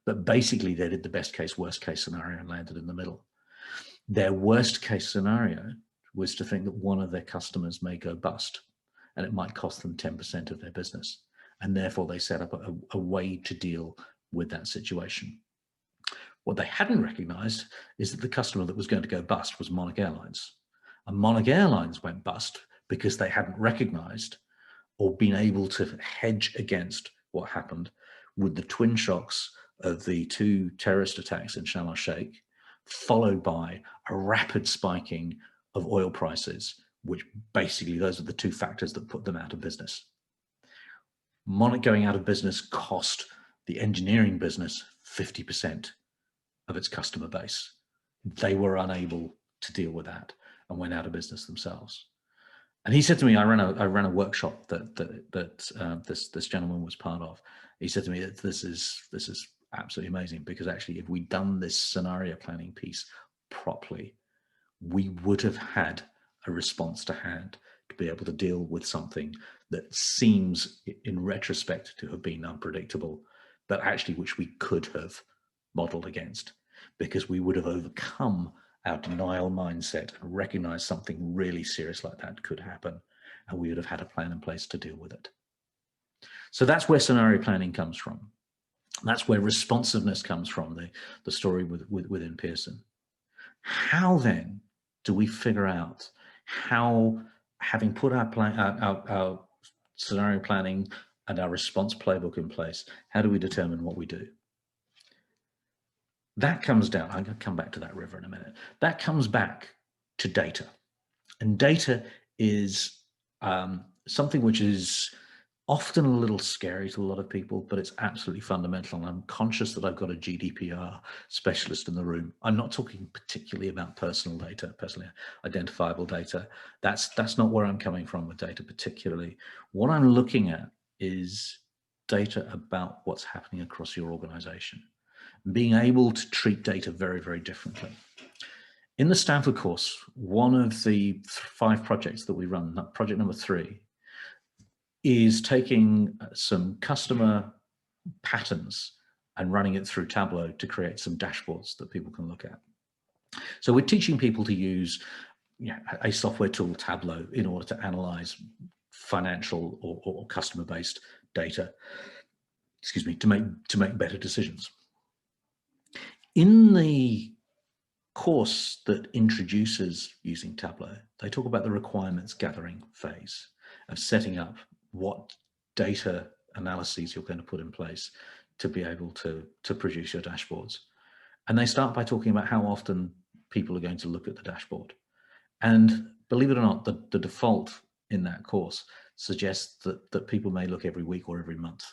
But basically they did the best case, worst case scenario and landed in the middle. Their worst case scenario was to think that one of their customers may go bust and it might cost them 10% of their business. And therefore they set up a way to deal with that situation. What they hadn't recognized is that the customer that was going to go bust was Monarch Airlines. And Monarch Airlines went bust because they hadn't recognized or been able to hedge against what happened with the twin shocks of the 2 terrorist attacks in Sharm el-Sheikh, followed by a rapid spiking of oil prices, which basically those are the 2 factors that put them out of business. Monarch going out of business cost the engineering business 50% of its customer base. They were unable to deal with that and went out of business themselves. And he said to me, I ran a workshop that this gentleman was part of. He said to me, this is absolutely amazing, because actually if we'd done this scenario planning piece properly, we would have had a response to hand to be able to deal with something that seems in retrospect to have been unpredictable, but actually which we could have modeled against, because we would have overcome our denial mindset and recognized something really serious like that could happen, and we would have had a plan in place to deal with it. So that's where scenario planning comes from. That's where responsiveness comes from, the story within Pearson. How then do we figure out how, having put our scenario planning and our response playbook in place, how do we determine what we do? That comes down, I'm going to come back to that river in a minute. That comes back to data. And data is something which is often a little scary to a lot of people, but it's absolutely fundamental. And I'm conscious that I've got a GDPR specialist in the room. I'm not talking particularly about personal data, personally identifiable data. That's not where I'm coming from with data particularly. What I'm looking at is data about what's happening across your organization, being able to treat data very, very differently. In the Stanford course, one of the 5 projects that we run, project number 3, is taking some customer patterns and running it through Tableau to create some dashboards that people can look at. So we're teaching people to use a software tool, Tableau, in order to analyze financial or customer-based data, excuse me, to make better decisions. In the course that introduces using Tableau, they talk about the requirements gathering phase of setting up what data analyses you're going to put in place to be able to produce your dashboards. And they start by talking about how often people are going to look at the dashboard. And believe it or not, the default in that course suggests that people may look every week or every month.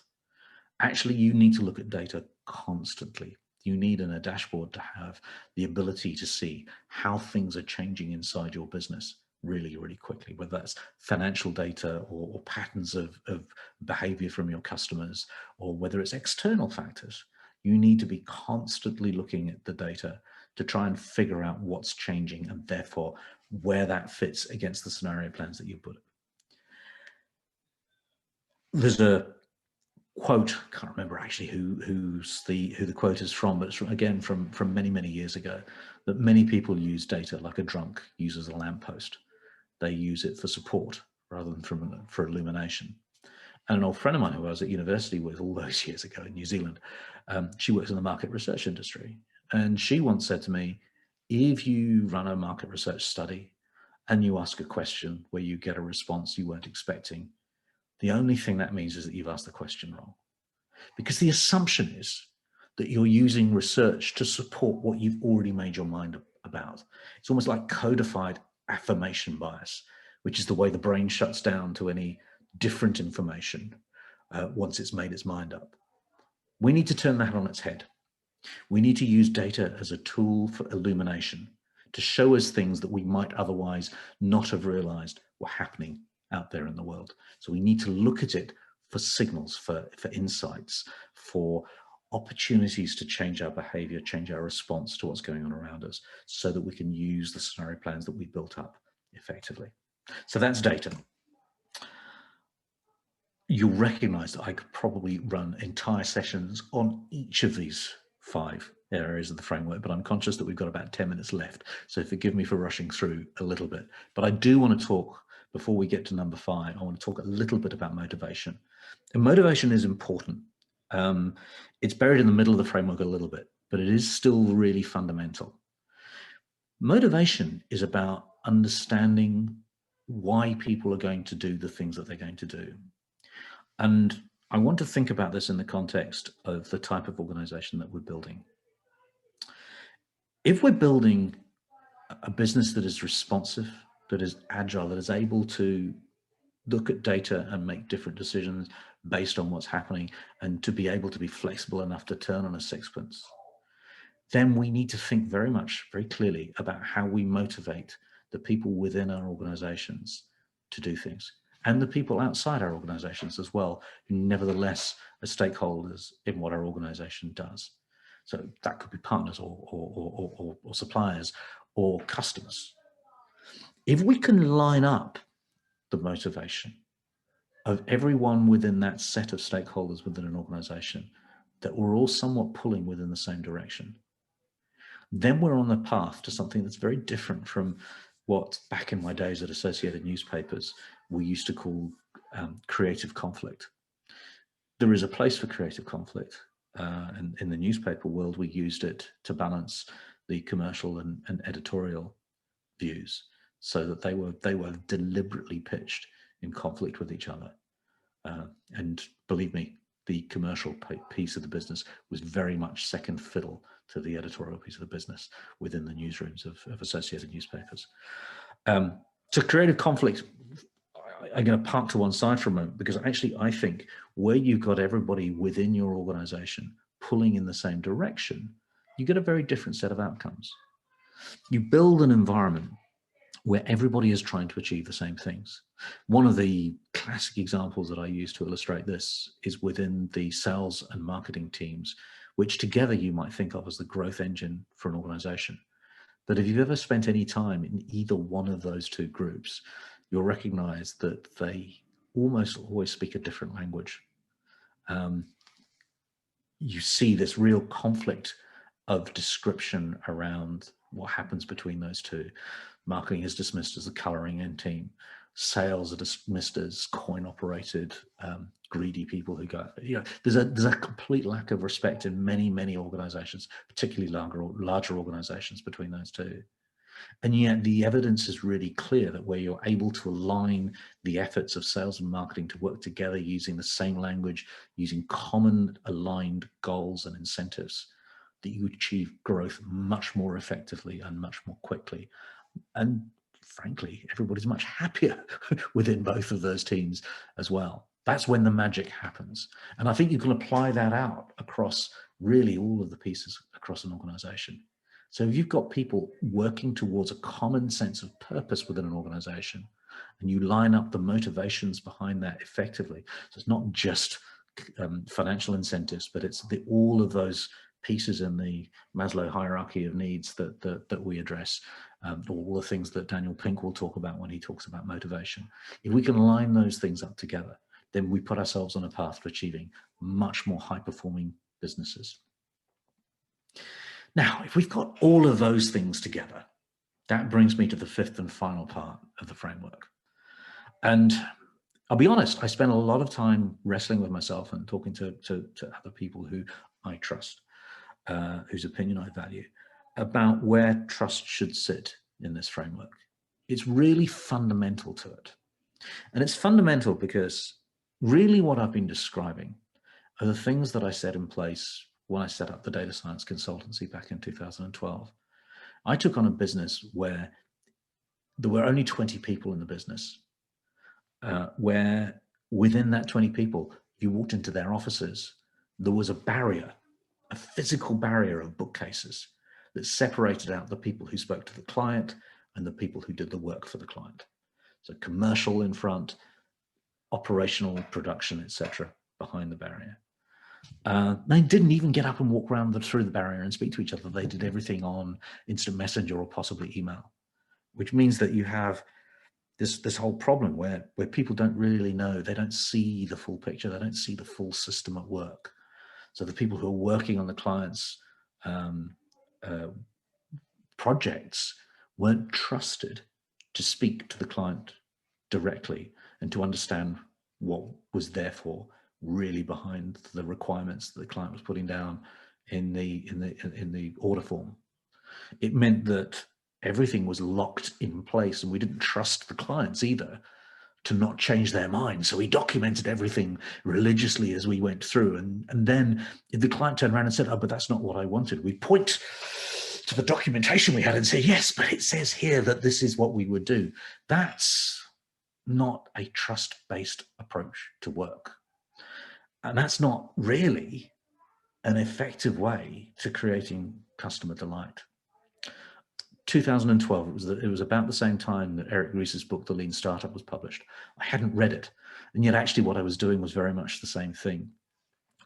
Actually, you need to look at data constantly. You need in a dashboard to have the ability to see how things are changing inside your business really, really quickly, whether that's financial data or patterns of behavior from your customers, or whether it's external factors. You need to be constantly looking at the data to try and figure out what's changing and therefore where that fits against the scenario plans that you put. There's a quote, can't remember actually who the quote is from, but it's again from many, many years ago, that many people use data like a drunk uses a lamppost. They use it for support rather than for illumination. And an old friend of mine who I was at university with all those years ago in New Zealand, she works in the market research industry. And she once said to me, if you run a market research study and you ask a question where you get a response you weren't expecting, the only thing that means is that you've asked the question wrong. Because the assumption is that you're using research to support what you've already made your mind about. It's almost like codified affirmation bias, which is the way the brain shuts down to any different information once it's made its mind up. We need to turn that on its head. We need to use data as a tool for illumination, to show us things that we might otherwise not have realized were happening out there in the world. So we need to look at it for signals, for insights, for opportunities to change our behavior, change our response to what's going on around us, so that we can use the scenario plans that we've built up effectively. So that's data. You'll recognize that I could probably run entire sessions on each of these 5 areas of the framework, but I'm conscious that we've got about 10 minutes left. So forgive me for rushing through a little bit, but I do want to talk, before we get to number 5, I want to talk a little bit about motivation. And motivation is important. It's buried in the middle of the framework a little bit, but it is still really fundamental. Motivation is about understanding why people are going to do the things that they're going to do. And I want to think about this in the context of the type of organization that we're building. If we're building a business that is responsive, that is agile, that is able to look at data and make different decisions based on what's happening, and to be able to be flexible enough to turn on a sixpence, then we need to think very clearly about how we motivate the people within our organizations to do things, and the people outside our organizations as well, who nevertheless are stakeholders in what our organization does. So that could be partners or suppliers or customers. If we can line up the motivation of everyone within that set of stakeholders within an organization, that we're all somewhat pulling within the same direction, then we're on the path to something that's very different from what back in my days at Associated Newspapers we used to call creative conflict. There is a place for creative conflict, and in the newspaper world we used it to balance the commercial and editorial views, so that they were deliberately pitched in conflict with each other. And believe me, the commercial piece of the business was very much second fiddle to the editorial piece of the business within the newsrooms of Associated Newspapers. So creative conflict, I'm going to park to one side for a moment, because actually I think where you've got everybody within your organization pulling in the same direction, you get a very different set of outcomes. You build an environment where everybody is trying to achieve the same things. One of the classic examples that I use to illustrate this is within the sales and marketing teams, which together you might think of as the growth engine for an organization. But if you've ever spent any time in either one of those two groups, you'll recognize that they almost always speak a different language. You see this real conflict of description around what happens between those two. Marketing is dismissed as the coloring in team. Sales are dismissed as coin-operated, greedy people who go, there's a complete lack of respect in many organizations, particularly larger organizations, between those two. And yet the evidence is really clear that where you're able to align the efforts of sales and marketing to work together using the same language, using common aligned goals and incentives, that you achieve growth much more effectively and much more quickly. And frankly, everybody's much happier within both of those teams as well. That's when the magic happens. And I think you can apply that out across really all of the pieces across an organization. So if you've got people working towards a common sense of purpose within an organization, and you line up the motivations behind that effectively, so it's not just financial incentives, but it's all of those pieces in the Maslow hierarchy of needs that we address, all the things that Daniel Pink will talk about when he talks about motivation. If we can line those things up together, then we put ourselves on a path to achieving much more high-performing businesses. Now, if we've got all of those things together, that brings me to the fifth and final part of the framework. And I'll be honest, I spent a lot of time wrestling with myself and talking to other people who I trust, whose opinion I value, about where trust should sit in this framework. It's really fundamental to it. And it's fundamental because really what I've been describing are the things that I set in place when I set up the data science consultancy back in 2012. I took on a business where there were only 20 people in the business, where within that 20 people, you walked into their offices, there was a barrier, a physical barrier of bookcases that separated out the people who spoke to the client and the people who did the work for the client. So commercial in front, operational, production, etc., behind the barrier. They didn't even get up and walk around through the barrier and speak to each other. They did everything on instant messenger or possibly email, which means that you have this whole problem where people don't really know, they don't see the full picture, they don't see the full system at work. So the people who are working on the client's projects weren't trusted to speak to the client directly and to understand what was therefore really behind the requirements that the client was putting down in the order form. It meant that everything was locked in place and we didn't trust the clients either to not change their mind. So we documented everything religiously as we went through. And then if the client turned around and said, oh, but that's not what I wanted, we point to the documentation we had and say, yes, but it says here that this is what we would do. That's not a trust-based approach to work. And that's not really an effective way to creating customer delight. 2012, it was about the same time that Eric Ries's book, The Lean Startup, was published. I hadn't read it. And yet actually what I was doing was very much the same thing.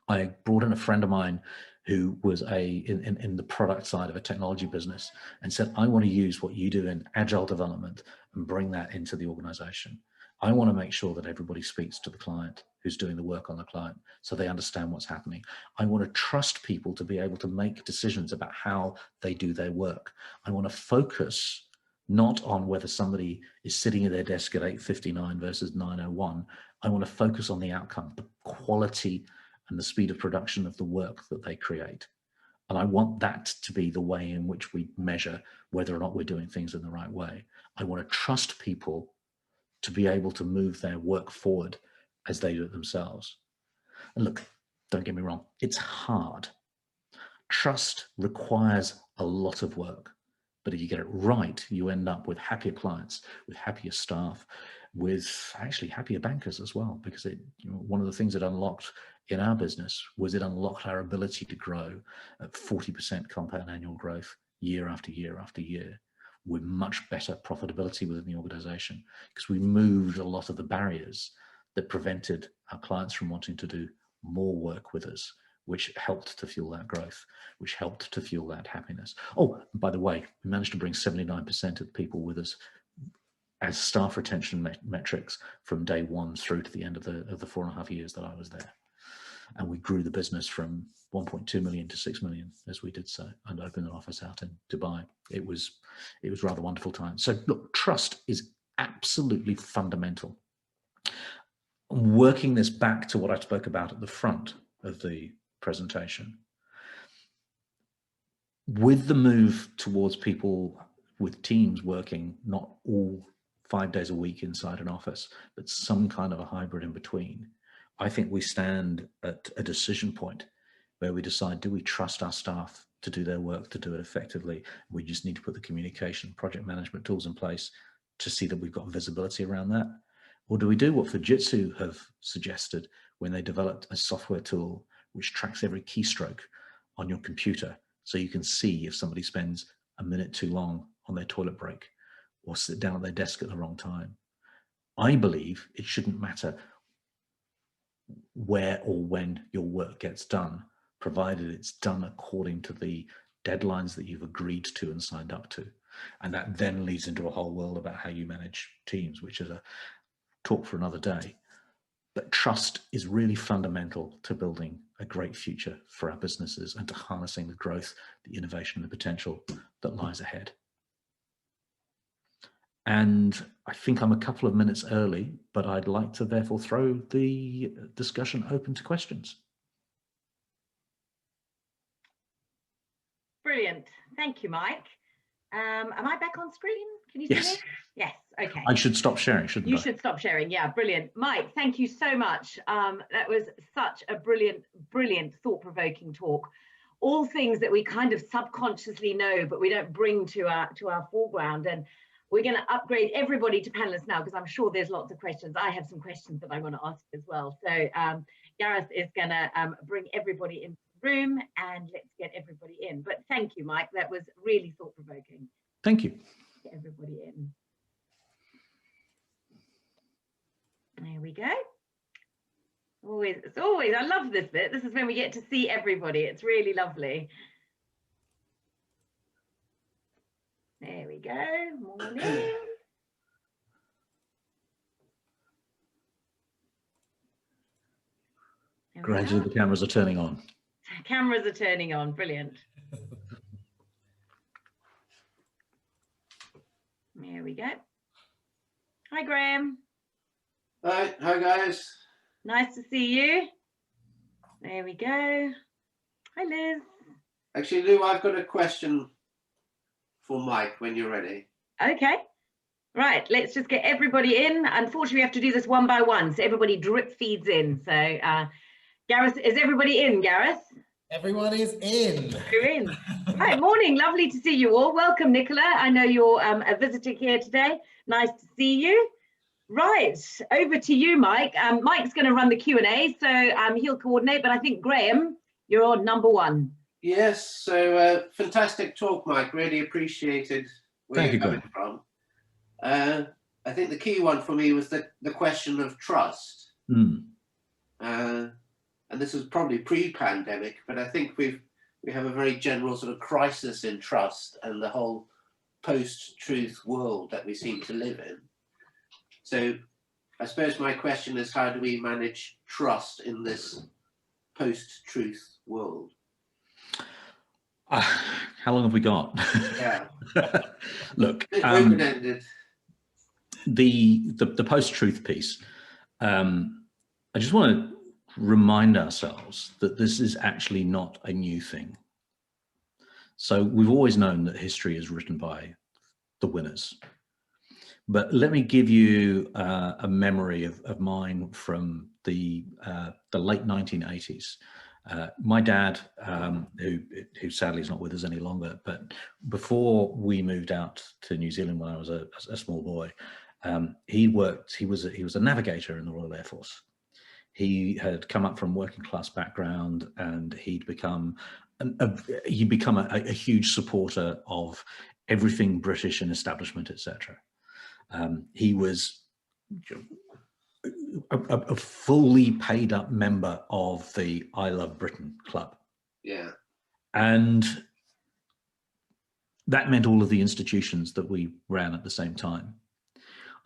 I brought in a friend of mine who was in the product side of a technology business and said, I want to use what you do in agile development and bring that into the organization. I want to make sure that everybody speaks to the client who's doing the work on the client so they understand what's happening. I want to trust people to be able to make decisions about how they do their work. I want to focus not on whether somebody is sitting at their desk at 8:59 versus 9:01. I want to focus on the outcome, the quality and the speed of production of the work that they create. And I want that to be the way in which we measure whether or not we're doing things in the right way. I want to trust people to be able to move their work forward as they do it themselves. And look, don't get me wrong, it's hard. Trust requires a lot of work, but if you get it right, you end up with happier clients, with happier staff, with actually happier bankers as well, because one of the things it unlocked in our business was it unlocked our ability to grow at 40% compound annual growth year after year after year, with much better profitability within the organization, because we moved a lot of the barriers that prevented our clients from wanting to do more work with us, which helped to fuel that growth, which helped to fuel that happiness. Oh, by the way, we managed to bring 79% of the people with us as staff retention metrics from day one through to the end of the 4.5 years that I was there. And we grew the business from 1.2 million to 6 million as we did so, and opened an office out in Dubai. It was rather wonderful time. So look, trust is absolutely fundamental. Working this back to what I spoke about at the front of the presentation, with the move towards people with teams working not all 5 days a week inside an office, but some kind of a hybrid in between, I think we stand at a decision point where we decide, do we trust our staff to do their work, to do it effectively? We just need to put the communication, project management tools in place to see that we've got visibility around that. Or do we do what Fujitsu have suggested when they developed a software tool which tracks every keystroke on your computer, so you can see if somebody spends a minute too long on their toilet break or sit down at their desk at the wrong time? I believe it shouldn't matter where or when your work gets done, provided it's done according to the deadlines that you've agreed to and signed up to. And that then leads into a whole world about how you manage teams, which is a talk for another day. But trust is really fundamental to building a great future for our businesses and to harnessing the growth, the innovation, and the potential that lies ahead. And I think I'm a couple of minutes early, but I'd like to therefore throw the discussion open to questions. Brilliant. Thank you, Mike. Am I back on screen? Can you see me? Yes. Okay. I should stop sharing, shouldn't I? You should stop sharing. Yeah, brilliant. Mike, thank you so much. That was such a brilliant, thought-provoking talk. All things that we kind of subconsciously know, but we don't bring to our foreground. And we're going to upgrade everybody to panelists now, because I'm sure there's lots of questions. I have some questions that I want to ask as well. So Gareth is going to bring everybody into the room, and let's get everybody in. But thank you, Mike. That was really thought-provoking. Thank you. Get everybody in. There we go. It's always, I love this bit. This is when we get to see everybody. It's really lovely. There we go. Morning. Gradually the cameras are turning on. Cameras are turning on. Brilliant. There we go. Hi, Graham. Hi guys. Nice to see you. There we go. Hi, Liz. Actually, Lou, I've got a question for Mike when you're ready. Okay. Right, let's just get everybody in. Unfortunately, we have to do this one by one, so everybody drip feeds in. So, Gareth, is everybody in, Gareth? Everyone is in. You're in. Right, morning. Lovely to see you all. Welcome, Nicola. I know you're a visitor here today. Nice to see you. Right, over to you, Mike. Mike's going to run the Q&A, so he'll coordinate, but I think, Graham, you're on number one. Yes, so fantastic talk, Mike. Really appreciated where Thank you're you, coming from. I think the key one for me was the question of trust. And this was probably pre-pandemic, but I think we have a very general sort of crisis in trust and the whole post-truth world that we seem to live in. So I suppose my question is, how do we manage trust in this post-truth world? How long have we got? Yeah. Look, Open-ended. the post-truth piece, I just want to remind ourselves that this is actually not a new thing. So we've always known that history is written by the winners. But let me give you a memory of mine from the late 1980s. My dad, who sadly is not with us any longer, but before we moved out to New Zealand when I was a small boy, he was a navigator in the Royal Air Force. He had come up from working class background, and he'd become a huge supporter of everything British and establishment, etc. He was a fully paid up member of the I Love Britain club. Yeah. And that meant all of the institutions that we ran at the same time.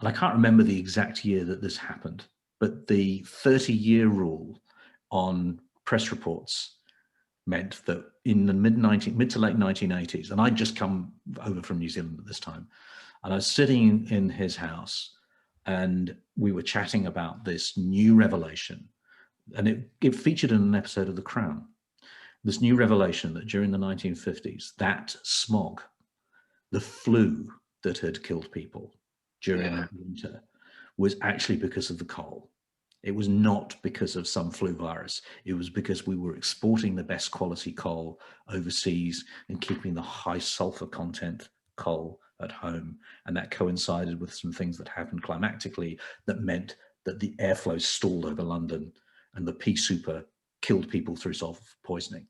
And I can't remember the exact year that this happened, but the 30-year rule on press reports meant that in the mid to late 1980s, and I'd just come over from New Zealand at this time, and I was sitting in his house, and we were chatting about this new revelation, and it featured in an episode of The Crown. This new revelation that during the 1950s, that smog, the flu that had killed people during the winter, was actually because of the coal. It was not because of some flu virus. It was because we were exporting the best quality coal overseas and keeping the high sulfur content coal at home. And that coincided with some things that happened climatically that meant that the airflow stalled over London and the pea super killed people through sulfur poisoning.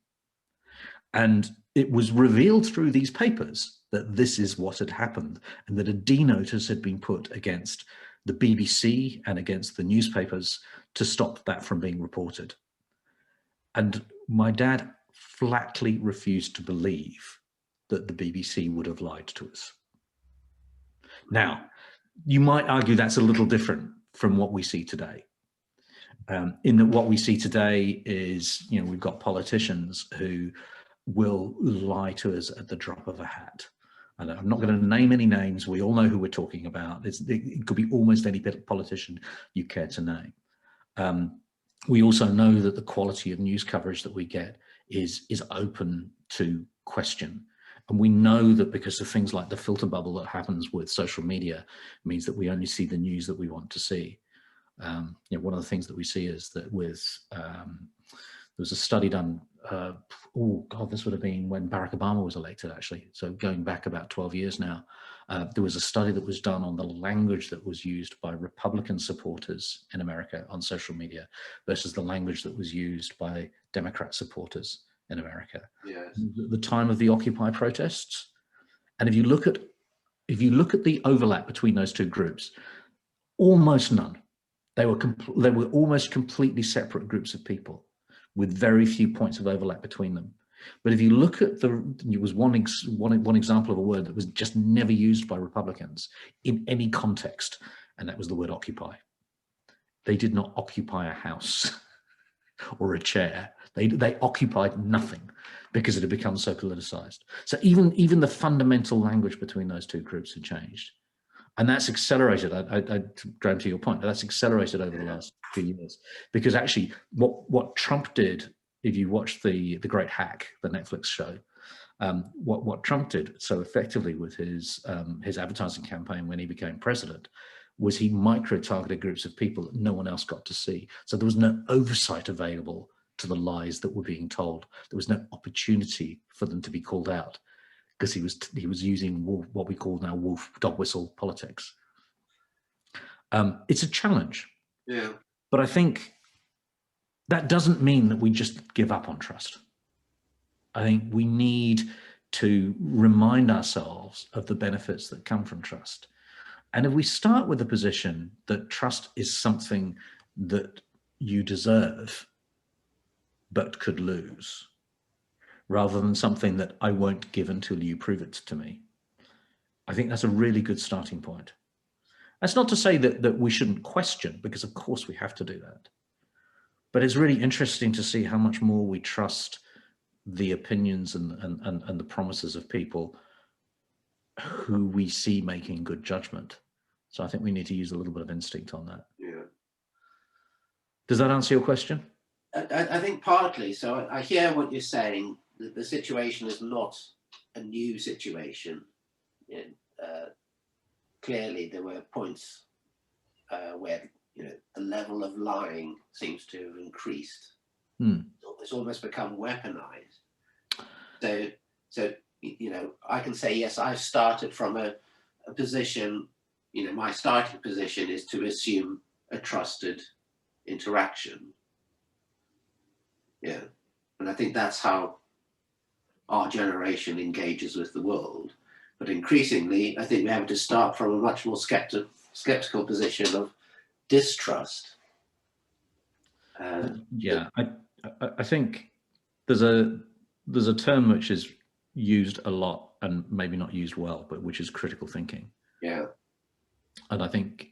And it was revealed through these papers that this is what had happened, and that a D notice had been put against the BBC and against the newspapers to stop that from being reported. And my dad flatly refused to believe that the BBC would have lied to us. Now, you might argue that's a little different from what we see today. In that what we see today is, we've got politicians who will lie to us at the drop of a hat. And I'm not going to name any names. We all know who we're talking about. It could be almost any politician you care to name. We also know that the quality of news coverage that we get is open to question. And we know that because of things like the filter bubble that happens with social media means that we only see the news that we want to see. One of the things that we see is that there was a study done, this would have been when Barack Obama was elected, actually. So going back about 12 years now, there was a study that was done on the language that was used by Republican supporters in America on social media versus the language that was used by Democrat supporters in America. Yes. At the time of the Occupy protests. And if you look at the overlap between those two groups, almost none. They were almost completely separate groups of people, with very few points of overlap between them. But if you look at there was one example of a word that was just never used by Republicans in any context, and that was the word occupy. They did not occupy a house or a chair. They occupied nothing because it had become so politicized. So even the fundamental language between those two groups had changed. And that's accelerated, Graham, to your point, that's accelerated over the last few years. Because actually what Trump did, if you watch the Great Hack, the Netflix show, What Trump did so effectively with his advertising campaign when he became president was he micro-targeted groups of people that no one else got to see. So there was no oversight available to the lies that were being told. There was no opportunity for them to be called out because he was using what we call now wolf dog whistle politics. It's a challenge. Yeah. But I think that doesn't mean that we just give up on trust. I think we need to remind ourselves of the benefits that come from trust. And if we start with the position that trust is something that you deserve but could lose, rather than something that I won't give until you prove it to me, I think that's a really good starting point. That's not to say that we shouldn't question, because of course we have to do that. But it's really interesting to see how much more we trust the opinions and the promises of people who we see making good judgment. So I think we need to use a little bit of instinct on that. Yeah. Does that answer your question? I think partly. So I hear what you're saying. The situation is not a new situation. Clearly, there were points where the level of lying seems to have increased. It's almost become weaponized. So I can say, yes, I started from a position. My starting position is to assume a trusted interaction. Yeah, and I think that's how our generation engages with the world. But increasingly, I think we have to start from a much more skeptical position of distrust. Yeah, I think there's a term which is used a lot and maybe not used well, but which is critical thinking. Yeah. And I think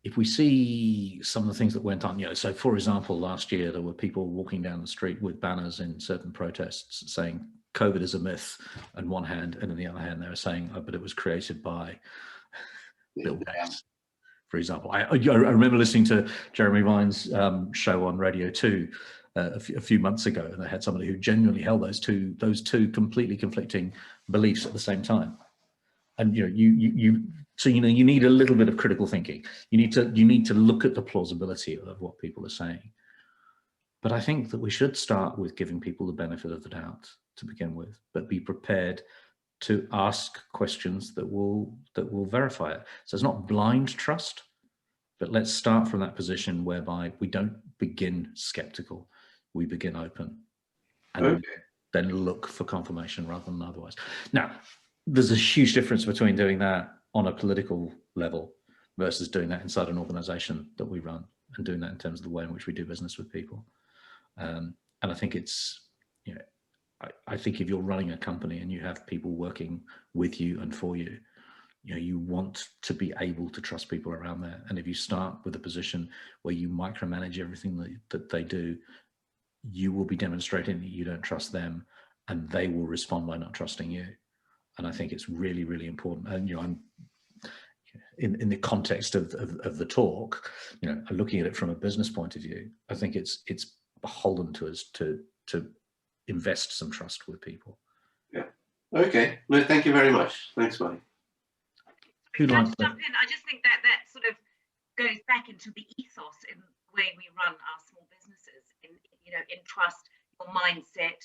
if we see some of the things that went on, so for example, last year there were people walking down the street with banners in certain protests saying COVID is a myth on one hand, and on the other hand they were saying, but it was created by Bill Gates, for example. I remember listening to Jeremy Vine's show on Radio 2 a few months ago, and they had somebody who genuinely held those two completely conflicting beliefs at the same time. And so you need a little bit of critical thinking. You need to look at the plausibility of what people are saying. But I think that we should start with giving people the benefit of the doubt to begin with, but be prepared to ask questions that will verify it. So it's not blind trust, but let's start from that position whereby we don't begin skeptical, we begin open, and then look for confirmation rather than otherwise. Now, there's a huge difference between doing that on a political level versus doing that inside an organization that we run, and doing that in terms of the way in which we do business with people. And I think it's, I think if you're running a company and you have people working with you and for you, you want to be able to trust people around there. And if you start with a position where you micromanage everything that they do, you will be demonstrating that you don't trust them, and they will respond by not trusting you. And I think it's really, really important. And I'm in the context of the talk, looking at it from a business point of view, I think it's beholden to us to invest some trust with people. Yeah. Okay. No, thank you very much. Thanks, Mike. Who'd like to jump in? I just think that sort of goes back into the ethos in the way we run our small businesses, in trust, your mindset,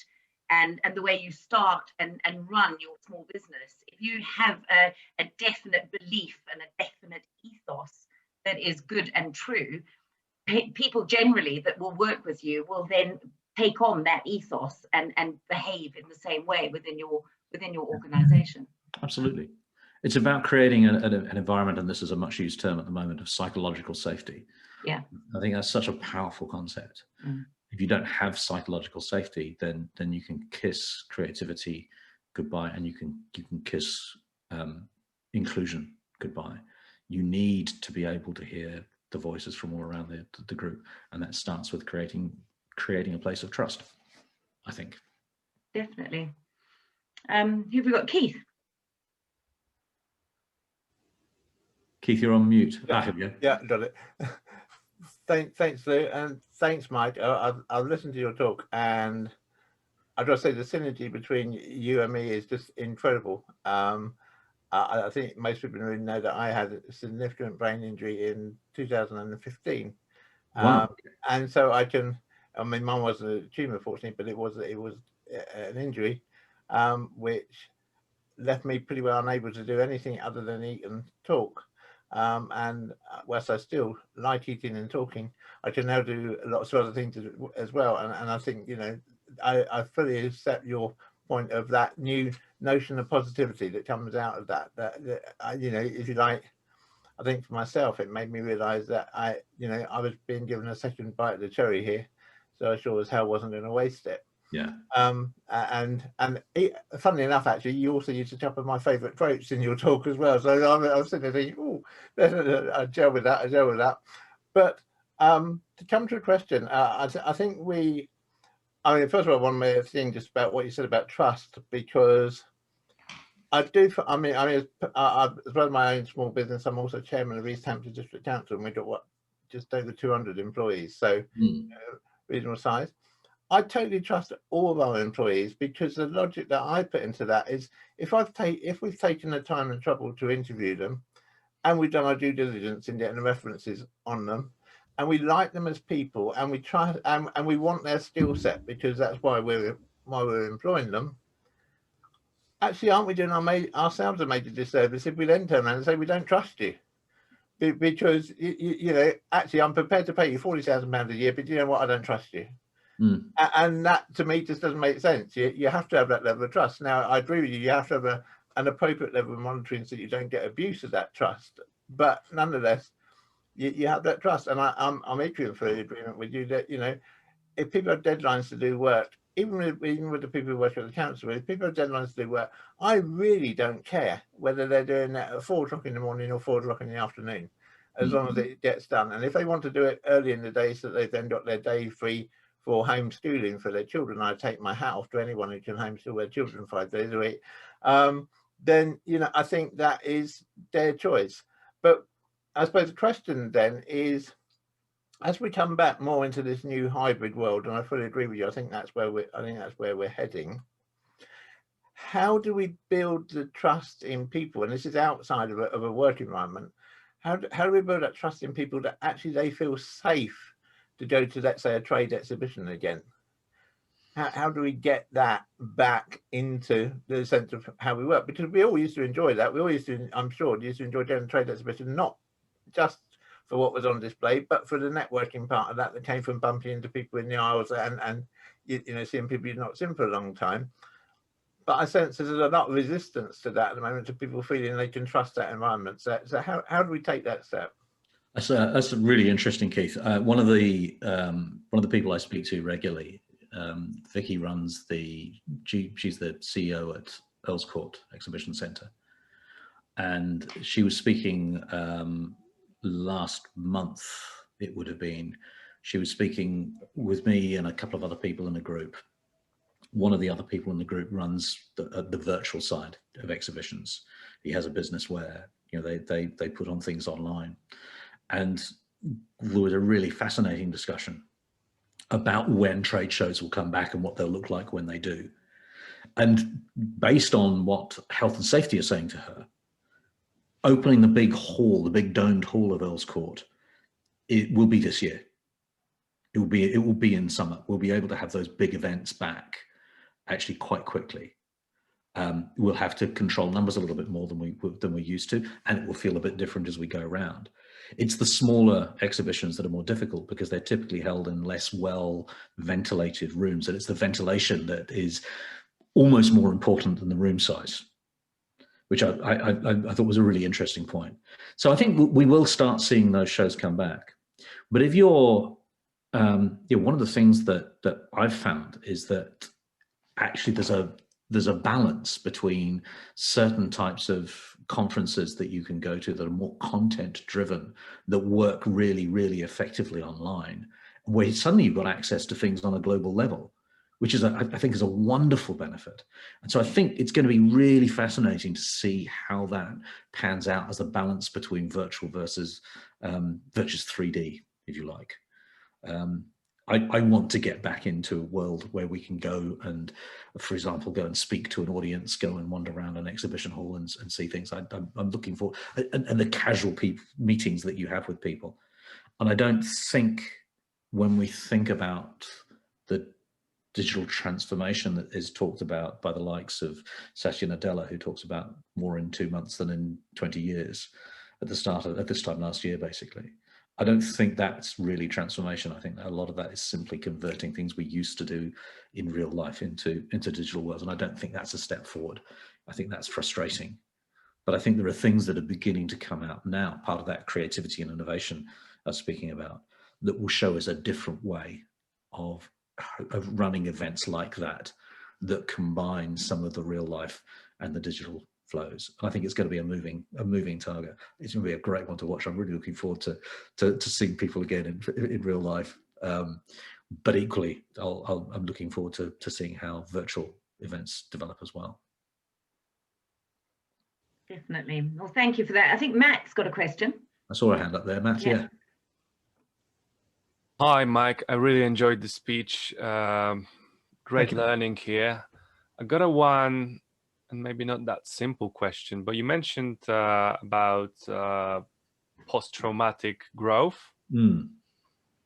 and the way you start and run your small business. If you have a definite belief and a definite ethos that is good and true, people generally that will work with you will then take on that ethos and behave in the same way within your organization. Absolutely. It's about creating an environment, and this is a much used term at the moment, of psychological safety. Yeah. I think that's such a powerful concept. If you don't have psychological safety, then you can kiss creativity goodbye, and you can kiss inclusion goodbye. You need to be able to hear the voices from all around the group, and that starts with creating a place of trust, I think. Definitely. Who have we got? Keith. Keith, you're on mute. Here we go. Yeah, got it. Thanks, Lou, and thanks, Mike. I've listened to your talk, and I'd just say the synergy between you and me is just incredible. I think most people really know that I had a significant brain injury in 2015. Wow. And so I mean, mine wasn't a tumor, fortunately, but it was an injury, which left me pretty well unable to do anything other than eat and talk. And whilst I still like eating and talking, I can now do lots of other things as well. And I think, you know, I fully accept your point of that new notion of positivity that comes out of that, you know, if you like, I think for myself, it made me realize that I was being given a second bite of the cherry here. So I sure as hell wasn't going to waste it. Yeah. And funnily enough, actually, you also used a couple of my favorite quotes in your talk as well. So I was sitting there thinking, oh, I gel with that. But to come to a question, I think I mean, first of all, I want to think just about what you said about trust, because I do. I mean, as well as my own small business, I'm also chairman of East Hampshire District Council, and we've got just over 200 employees, so reasonable size. I totally trust all of our employees, because the logic that I put into that is if we've taken the time and trouble to interview them, and we've done our due diligence in getting the references on them, and we like them as people, and we try and we want their skill set, because that's why we're employing them. Actually, aren't we doing ourselves a major disservice if we then turn around and say we don't trust you? Because you know, actually, I'm prepared to pay you £40,000 a year, but you know what? I don't trust you. And that to me just doesn't make sense. You have to have that level of trust. Now, I agree with you. You have to have an appropriate level of monitoring so you don't get abuse of that trust. But nonetheless, you have that trust. And I'm equally in agreement with you that, you know, if people have deadlines to do work, even with the people who work at the council, if people have deadlines to do work, I really don't care whether they're doing that at 4 o'clock in the morning or 4 o'clock in the afternoon, as long as it gets done. And if they want to do it early in the day so that they've then got their day free for homeschooling for their children, I take my hat off to anyone who can homeschool their children 5 days a week, then, you know, I think that is their choice. But I suppose the question then is, as we come back more into this new hybrid world, and I fully agree with you, I think that's where we're heading. How do we build the trust in people? And this is outside of a work environment. How do we build that trust in people that actually they feel safe to go to, let's say, a trade exhibition again? How do we get that back into the sense of how we work? Because we all used to enjoy that. We all used to, I'm sure, used to enjoy going to trade exhibition, not just for what was on display, but for the networking part of that came from bumping into people in the aisles and you know, seeing people you've not seen for a long time. But I sense there's a lot of resistance to that at the moment, to people feeling they can trust that environment. So how do we take that step? That's really interesting, Keith. One of the people I speak to regularly, Vicky runs she's the CEO at Earls Court Exhibition Centre, and she was speaking last month, it would have been. She was speaking with me and a couple of other people in the group. One of the other people in the group runs the virtual side of exhibitions. He has a business where, you know, they put on things online, and there was a really fascinating discussion about when trade shows will come back and what they'll look like when they do. And based on what health and safety are saying to her, opening the big hall, the big domed hall of Earls Court, it will be this year. It will be in summer. We'll be able to have those big events back actually quite quickly. We'll have to control numbers a little bit more than we're used to, and it will feel a bit different as we go around. It's the smaller exhibitions that are more difficult because they're typically held in less well ventilated rooms, and it's the ventilation that is almost more important than the room size, which I thought was a really interesting point. So I think we will start seeing those shows come back. But if you're, one of the things that I've found is that actually there's a balance between certain types of conferences that you can go to that are more content driven, that work really, really effectively online, where suddenly you've got access to things on a global level, which is, I think, is a wonderful benefit. And so I think it's going to be really fascinating to see how that pans out as a balance between virtual versus 3D, if you like. I want to get back into a world where we can go and, for example, go and speak to an audience, go and wander around an exhibition hall and see things. I'm looking for, and the casual meetings that you have with people. And I don't think when we think about the digital transformation that is talked about by the likes of Satya Nadella, who talks about more in 2 months than in 20 years at this time last year, basically. I don't think that's really transformation. I think that a lot of that is simply converting things we used to do in real life into digital worlds. And I don't think that's a step forward. I think that's frustrating. But I think there are things that are beginning to come out now, part of that creativity and innovation I was speaking about, that will show us a different way of running events like that combine some of the real life and the digital flows. And I think it's going to be a moving target. It's going to be a great one to watch. I'm really looking forward to seeing people again in real life. But equally, I'm looking forward to seeing how virtual events develop as well. Definitely. Well, thank you for that. I think Matt's got a question. I saw a hand up there, Matt. Yeah. Hi, Mike. I really enjoyed the speech. Great learning here. I got a one, and maybe not that simple question, but you mentioned about post-traumatic growth.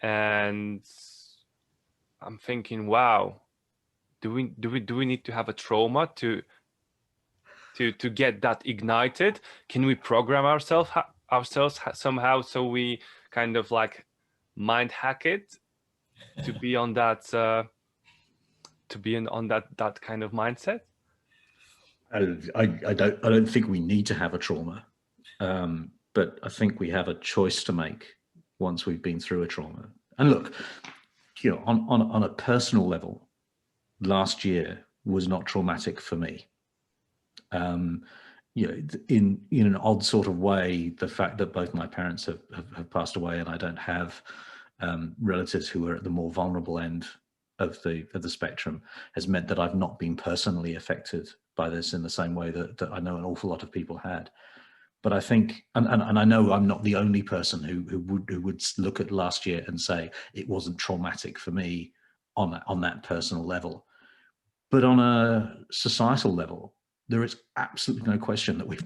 And I'm thinking, wow, do we need to have a trauma to get that ignited? Can we program ourselves somehow so we kind of like mind hack it to be on that that kind of mindset? I don't think we need to have a trauma, but I think we have a choice to make once we've been through a trauma. And look, you know, on a personal level, last year was not traumatic for me. You know, in an odd sort of way, the fact that both my parents have passed away and I don't have relatives who are at the more vulnerable end of the spectrum has meant that I've not been personally affected by this in the same way that I know an awful lot of people had. But I think, and I know I'm not the only person who would look at last year and say it wasn't traumatic for me on that personal level. But on a societal level, there is absolutely no question that we're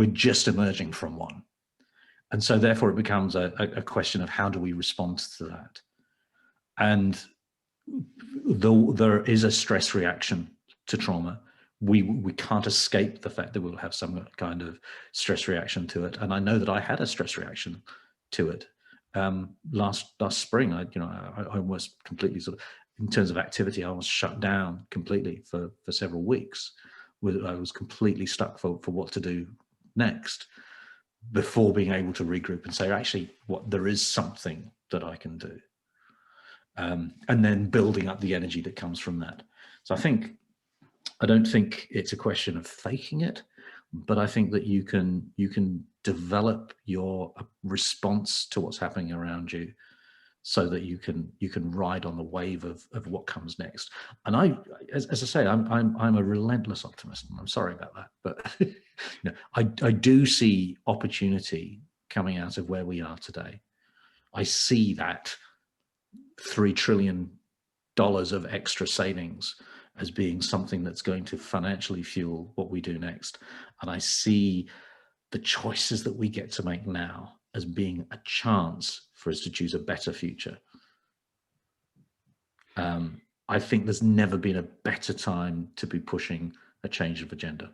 just emerging from one. And so therefore it becomes a question of how do we respond to that? And though there is a stress reaction to trauma, we can't escape the fact that we'll have some kind of stress reaction to it. And I know that I had a stress reaction to it last spring. I almost completely sort of, in terms of activity, I was shut down completely for several weeks. I was completely stuck for what to do next before being able to regroup and say, actually, there is something that I can do. And then building up the energy that comes from that. So I don't think it's a question of faking it, but I think that you can develop your response to what's happening around you so that you can ride on the wave of what comes next. And as I say, I'm a relentless optimist. I'm sorry about that, but you know, I do see opportunity coming out of where we are today. I see that $3 trillion of extra savings as being something that's going to financially fuel what we do next. And I see the choices that we get to make now as being a chance for us to choose a better future. I think there's never been a better time to be pushing a change of agenda.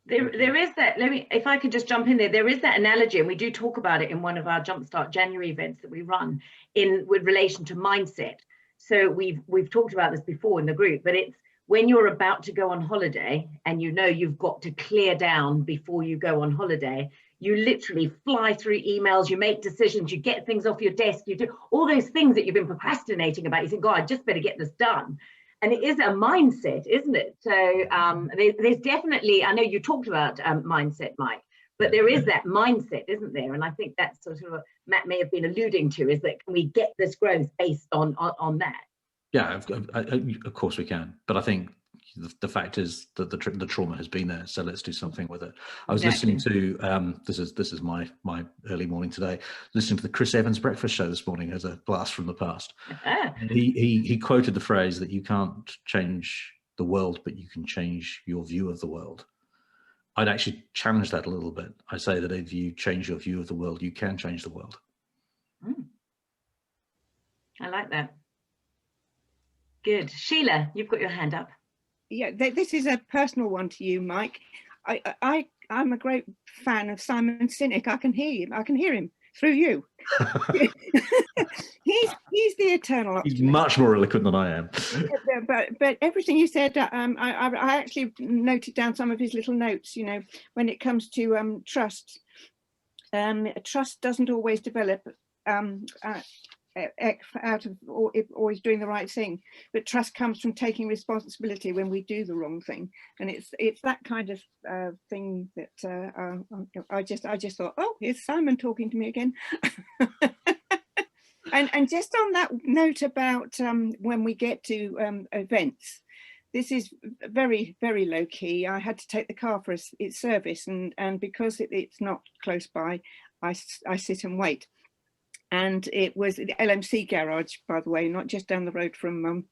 There is that, if I could just jump in there is that analogy, and we do talk about it in one of our Jumpstart January events that we run with relation to mindset. So we've talked about this before in the group, but it's when you're about to go on holiday and you know you've got to clear down before you go on holiday, you literally fly through emails, you make decisions, you get things off your desk, you do all those things that you've been procrastinating about. You think, God, I just better get this done. And it is a mindset, isn't it? So there's definitely, I know you talked about mindset, Mike, but there is that mindset, isn't there? And I think that's sort of what Matt may have been alluding to, is that can we get this growth based on that? Yeah, of course we can. But I think the fact is that the trauma has been there, so let's do something with it. I was Exactly. listening to this is my early morning today, listening to the Chris Evans breakfast show this morning as a blast from the past. And he quoted the phrase that you can't change the world, but you can change your view of the world. I'd actually challenge that a little bit. I say that if you change your view of the world, you can change the world. I like that. Good. Sheila, you've got your hand up. Yeah, this is a personal one to you, Mike. I'm a great fan of Simon Sinek. I can hear him through you. he's the eternal optimist. He's much more eloquent than I am. But everything you said, I actually noted down some of his little notes. You know, when it comes to trust, trust doesn't always develop out of always doing the right thing, but trust comes from taking responsibility when we do the wrong thing, and it's that kind of thing that I just thought, oh, here's Simon talking to me again. and just on that note about when we get to events, this is very, very low key. I had to take the car for its service, and because it's not close by, I sit and wait. And it was the LMC garage, by the way, not just down the road from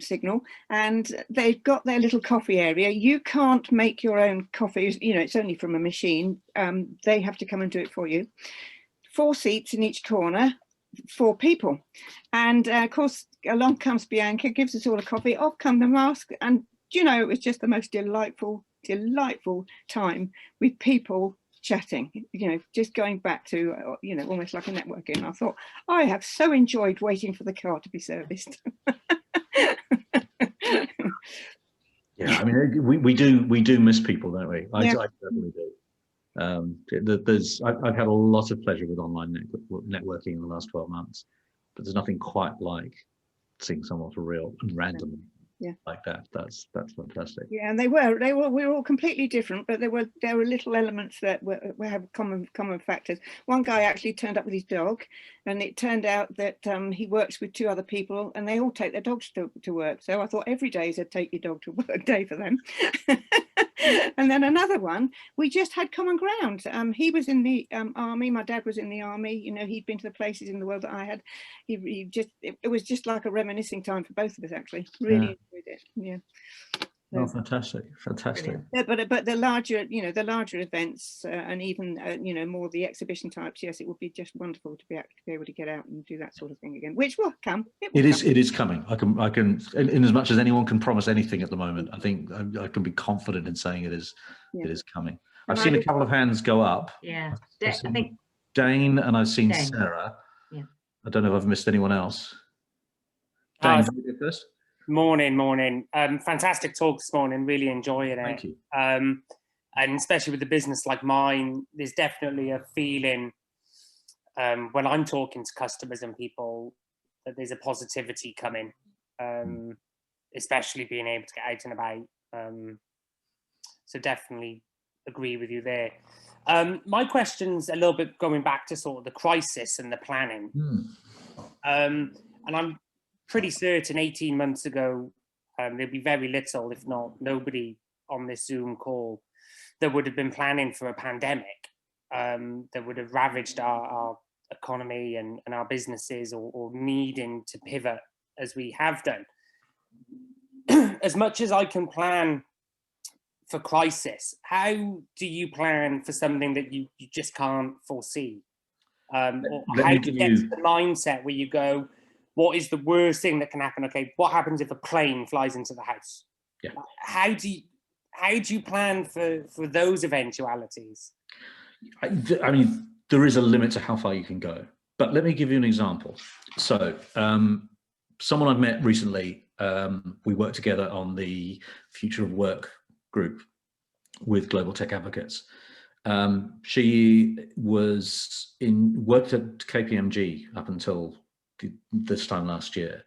Signal. And they've got their little coffee area. You can't make your own coffee, you know, it's only from a machine. They have to come and do it for you. 4 seats in each corner, 4 people. And of course, along comes Bianca, gives us all a coffee, off come the mask. And you know, it was just the most delightful time with people chatting, you know, just going back to, you know, almost like a networking. I thought, I have so enjoyed waiting for the car to be serviced. Yeah, I mean, we do miss people, don't we? I certainly do. I've had a lot of pleasure with online networking in the last 12 months, but there's nothing quite like seeing someone for real and randomly. Yeah, like that. That's fantastic. Yeah, and we were all completely different, but there were little elements that have common factors. One guy actually turned up with his dog, and it turned out that he works with 2 other people, and they all take their dogs to work. So I thought every day is a take your dog to work day for them. And then another one, we just had common ground. He was in the army, my dad was in the army, you know, he'd been to the places in the world that I had. It was just like a reminiscing time for both of us, actually. Really enjoyed it. Yeah. Oh, fantastic. Yeah, but the larger, you know, the larger events and even you know, more the exhibition types, yes, it would be just wonderful to be able to get out and do that sort of thing again, which will come. It is coming. I can in as much as anyone can promise anything at the moment, I think I can be confident in saying it is coming. I've seen a couple of hands go up. Yeah, I think Dane, and I've seen Dane. Sarah. Yeah. I don't know if I've missed anyone else. Dane, you did first. Morning. Fantastic talk this morning, really enjoying it. Thank you. And especially with a business like mine, there's definitely a feeling when I'm talking to customers and people that there's a positivity coming, especially being able to get out and about. So definitely agree with you there. My question's a little bit going back to sort of the crisis and the planning. And I'm pretty certain 18 months ago, there'd be very little, if not nobody on this Zoom call that would have been planning for a pandemic that would have ravaged our economy and our businesses, or needing to pivot as we have done. As much as I can plan for crisis, how do you plan for something that you just can't foresee? Or how do you get to the mindset where you go, what is the worst thing that can happen? Okay, what happens if a plane flies into the house? Yeah. How do you plan for those eventualities? I mean, there is a limit to how far you can go. But let me give you an example. So, someone I've met recently, we worked together on the Future of Work group with Global Tech Advocates. She worked at KPMG up until this time last year.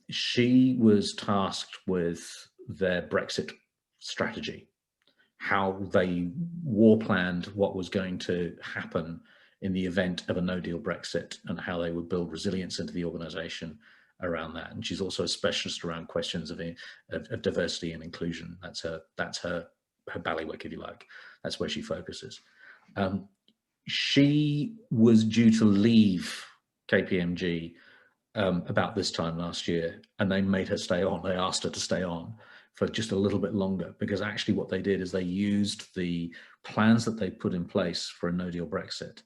She was tasked with their Brexit strategy, how they war planned what was going to happen in the event of a no-deal Brexit, and how they would build resilience into the organization around that. And she's also a specialist around questions of diversity and inclusion. That's her bailiwick, if you like. That's where she focuses. She was due to leave KPMG about this time last year, and they made her stay on. They asked her to stay on for just a little bit longer, because actually what they did is they used the plans that they put in place for a no-deal Brexit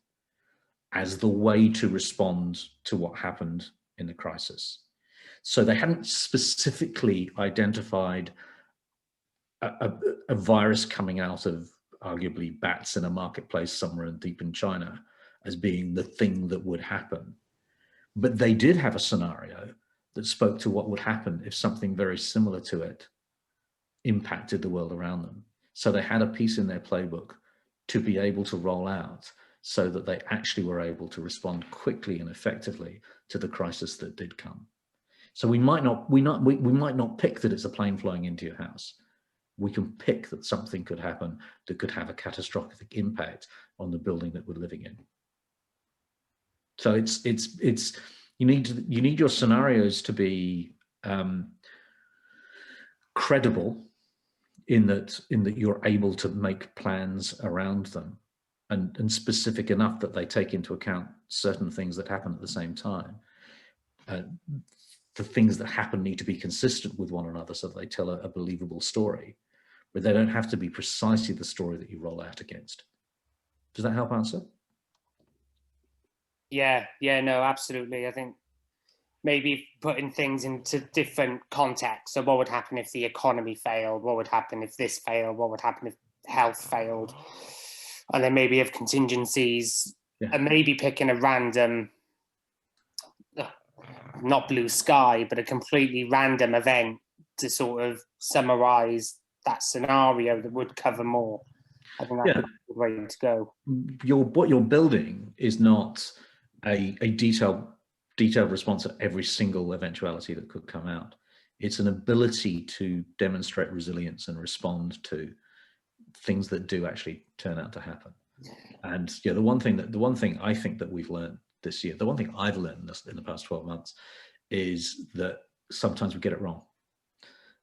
as the way to respond to what happened in the crisis. So they hadn't specifically identified a virus coming out of arguably bats in a marketplace somewhere deep in China as being the thing that would happen. But they did have a scenario that spoke to what would happen if something very similar to it impacted the world around them. So they had a piece in their playbook to be able to roll out so that they actually were able to respond quickly and effectively to the crisis that did come. So we might not pick that it's a plane flying into your house. We can pick that something could happen that could have a catastrophic impact on the building that we're living in. So you need your scenarios to be credible in that you're able to make plans around them and specific enough that they take into account certain things that happen at the same time. The things that happen need to be consistent with one another so that they tell a believable story, but they don't have to be precisely the story that you roll out against. Does that help answer? Yeah, no, absolutely. I think maybe putting things into different contexts. So what would happen if the economy failed? What would happen if this failed? What would happen if health failed? And then maybe have contingencies, and maybe picking a random, not blue sky, but a completely random event to sort of summarize that scenario that would cover more. I think that's a good way to go. What you're building is not a detailed response to every single eventuality that could come out. It's an ability to demonstrate resilience and respond to things that do actually turn out to happen. And the one thing I think that we've learned this year, the one thing I've learned in the past 12 months is that sometimes we get it wrong.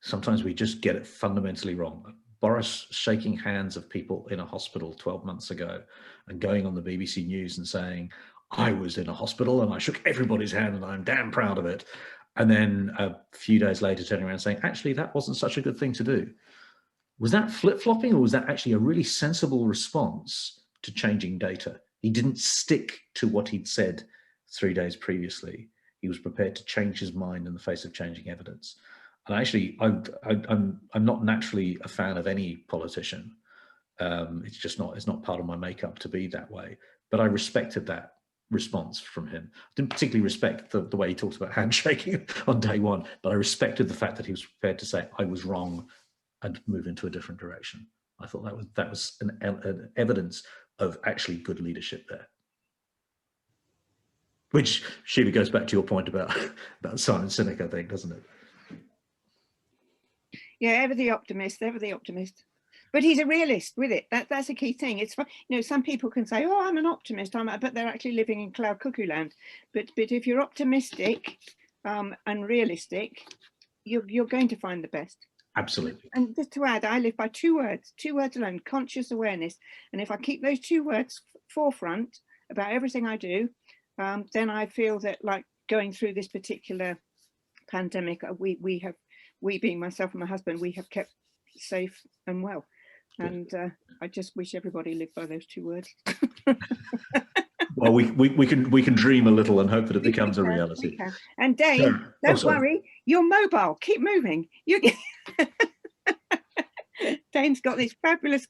Sometimes we just get it fundamentally wrong. Boris shaking hands of people in a hospital 12 months ago and going on the BBC News and saying, I was in a hospital and I shook everybody's hand and I'm damn proud of it. And then a few days later turning around saying, actually, that wasn't such a good thing to do. Was that flip-flopping, or was that actually a really sensible response to changing data? He didn't stick to what he'd said 3 days previously. He was prepared to change his mind in the face of changing evidence. And actually, I'm not naturally a fan of any politician. It's not part of my makeup to be that way. But I respected that response from him. I didn't particularly respect the way he talked about handshaking on day one, but I respected the fact that he was prepared to say, I was wrong, and move into a different direction. I thought that was an evidence of actually good leadership there. Which, Shiva, goes back to your point about Simon Sinek, I think, doesn't it? Yeah, ever the optimist. But he's a realist with it. That's a key thing. It's, some people can say, oh, I'm an optimist, but they're actually living in cloud cuckoo land. But if you're optimistic and realistic, you're going to find the best. Absolutely. And just to add, I live by two words alone, conscious awareness. And if I keep those 2 words forefront about everything I do, then I feel that, like, going through this particular pandemic, we being myself and my husband, we have kept safe and well. And I just wish everybody lived by those 2 words. Well, we can dream a little and hope that it becomes a reality. And Dave, don't worry, you're mobile. Keep moving. Dane's got this fabulous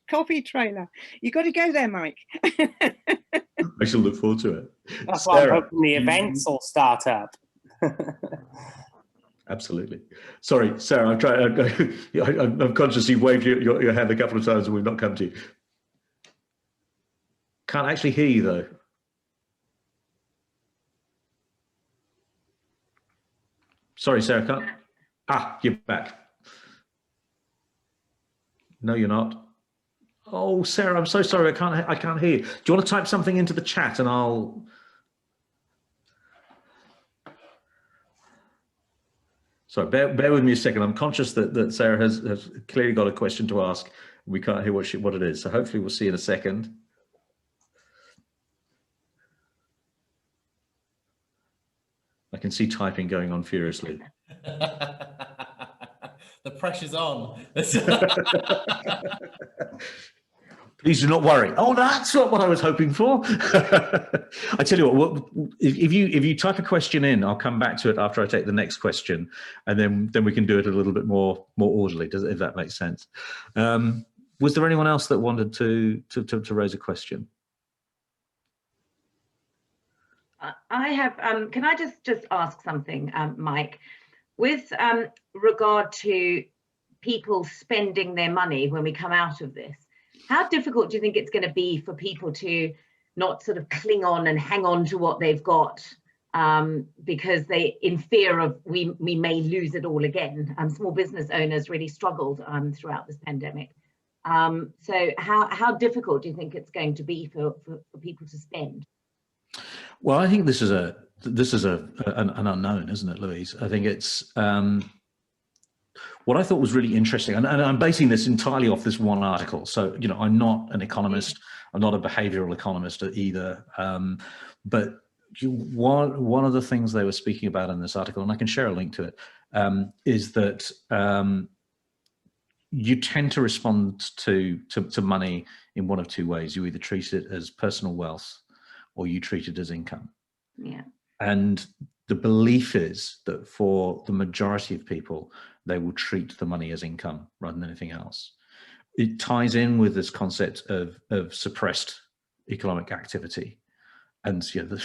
coffee trailer. You got to go there, Mike. I shall look forward to it. That's why I'm hoping the events will start up. Absolutely. Sorry, Sarah, I'm conscious you've waved your hand a couple of times and we've not come to you. Can't actually hear you though. Sorry, Sarah, can't. Ah, you're back. No, you're not. Oh, Sarah, I'm so sorry. I can't hear you. Do you want to type something into the chat and I'll... Sorry, bear with me a second. I'm conscious that Sarah has clearly got a question to ask. We can't hear what it is. So hopefully we'll see in a second. I can see typing going on furiously. The pressure's on. Please do not worry. Oh, that's not what I was hoping for. I tell you what, if you type a question in, I'll come back to it after I take the next question, and then we can do it a little bit more orderly, if that makes sense. Was there anyone else that wanted to raise a question? I have, can I just ask something, Mike? With regard to people spending their money when we come out of this, how difficult do you think it's going to be for people to not sort of cling on and hang on to what they've got because they, in fear of we may lose it all again? Small business owners really struggled throughout this pandemic. So how difficult do you think it's going to be for people to spend? Well, I think this is an unknown, isn't it, Louise? I think it's what I thought was really interesting, and I'm basing this entirely off this one article. So, you know, I'm not an economist, I'm not a behavioral economist either. But one of the things they were speaking about in this article, and I can share a link to it, is that you tend to respond to money in one of two ways. You either treat it as personal wealth, or you treat it as income. Yeah. And the belief is that for the majority of people, they will treat the money as income rather than anything else. It ties in with this concept of suppressed economic activity. And you know,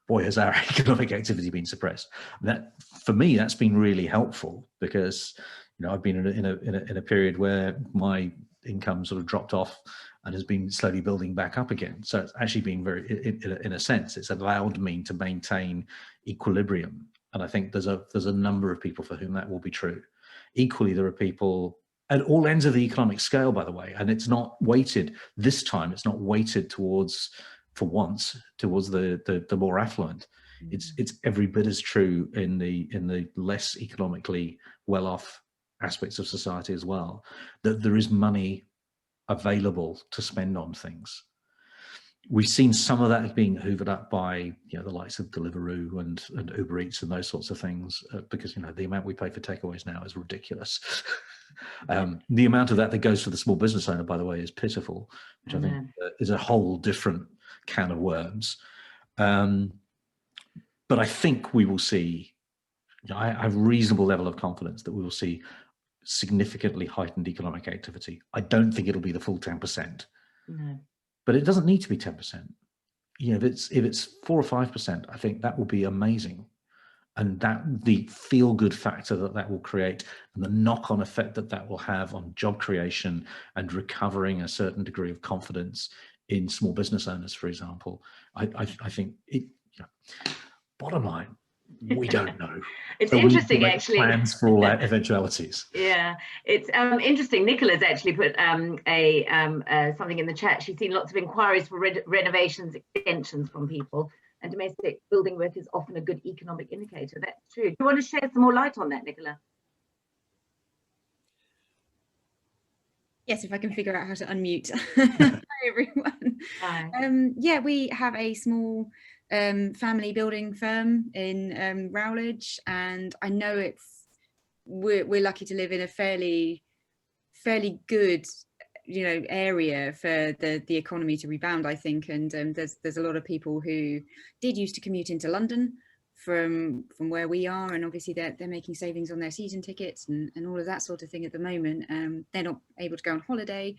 boy, has our economic activity been suppressed. That, for me, that's been really helpful because, you know, I've been in a period where my income sort of dropped off and has been slowly building back up again. So it's actually been very, in a sense, it's allowed me to maintain equilibrium. And I think there's a number of people for whom that will be true. Equally, there are people at all ends of the economic scale, by the way, and it's not weighted this time. It's not weighted towards, for once, towards the more affluent. It's every bit as true in the less economically well-off aspects of society as well, that there is money available to spend on things. We've seen some of that being hoovered up by, you know, the likes of Deliveroo and Uber Eats and those sorts of things, because, you know, the amount we pay for takeaways now is ridiculous. The amount of that goes for the small business owner, by the way, is pitiful, which I think is a whole different can of worms. But I think we will see, you know, I have a reasonable level of confidence that we will see significantly heightened economic activity. I don't think it'll be the full 10%. No. But it doesn't need to be 10%. You know, if it's 4 or 5%, I think that will be amazing. And that the feel-good factor that will create and the knock-on effect that will have on job creation and recovering a certain degree of confidence in small business owners, for example, I think it, you know, bottom line, we don't know. It's so interesting, we make actually. Plans for all that eventualities. Yeah, it's interesting. Nicola's actually put something in the chat. She's seen lots of inquiries for renovations extensions from people, and domestic building work is often a good economic indicator. That's true. Do you want to shed some more light on that, Nicola? Yes, if I can figure out how to unmute. Hi, everyone. Hi. Yeah, we have a small family building firm in Rowledge, and I know we're lucky to live in a fairly good, you know, area for the economy to rebound, I think. And there's a lot of people who did used to commute into London from where we are, and obviously they're making savings on their season tickets and all of that sort of thing at the moment. They're not able to go on holiday,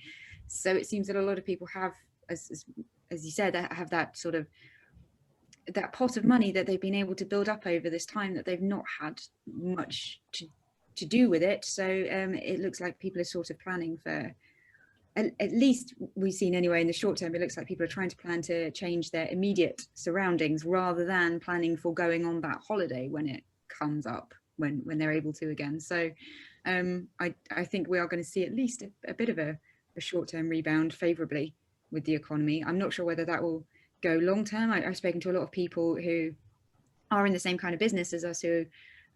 so it seems that a lot of people have, as you said, have that sort of that pot of money that they've been able to build up over this time that they've not had much to do with it. So it looks like people are sort of planning for, at least we've seen anyway in the short term, it looks like people are trying to plan to change their immediate surroundings rather than planning for going on that holiday when it comes up, when they're able to again. So I think we are going to see at least a bit of a short-term rebound favourably with the economy. I'm not sure whether that will go long term. I've spoken to a lot of people who are in the same kind of business as us, who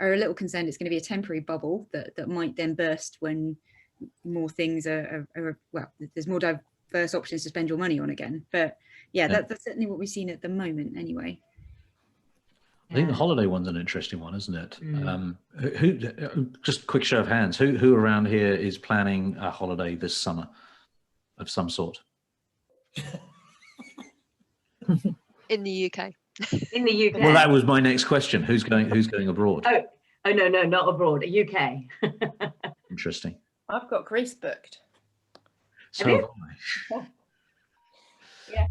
are a little concerned it's going to be a temporary bubble that might then burst when more things are well, there's more diverse options to spend your money on again. But yeah, that's certainly what we've seen at the moment anyway. I think the holiday one's an interesting one, isn't it? Who just quick show of hands, who around here is planning a holiday this summer of some sort? In the UK. In the UK. Well, that was my next question. Who's going abroad? Oh no, not abroad, UK. Interesting. I've got Greece booked. So have I. Yeah.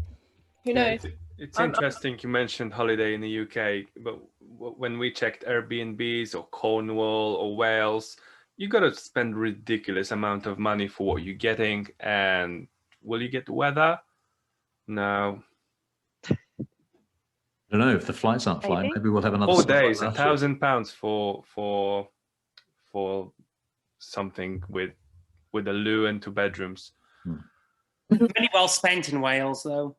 Who knows? It's interesting you mentioned holiday in the UK, but when we checked Airbnbs or Cornwall or Wales, you got to spend ridiculous amount of money for what you're getting. And will you get the weather? No. I don't know if the flights aren't flying. Maybe we'll have another 4 days, £1,000 for something with a loo and 2 bedrooms. Really well spent in Wales, though.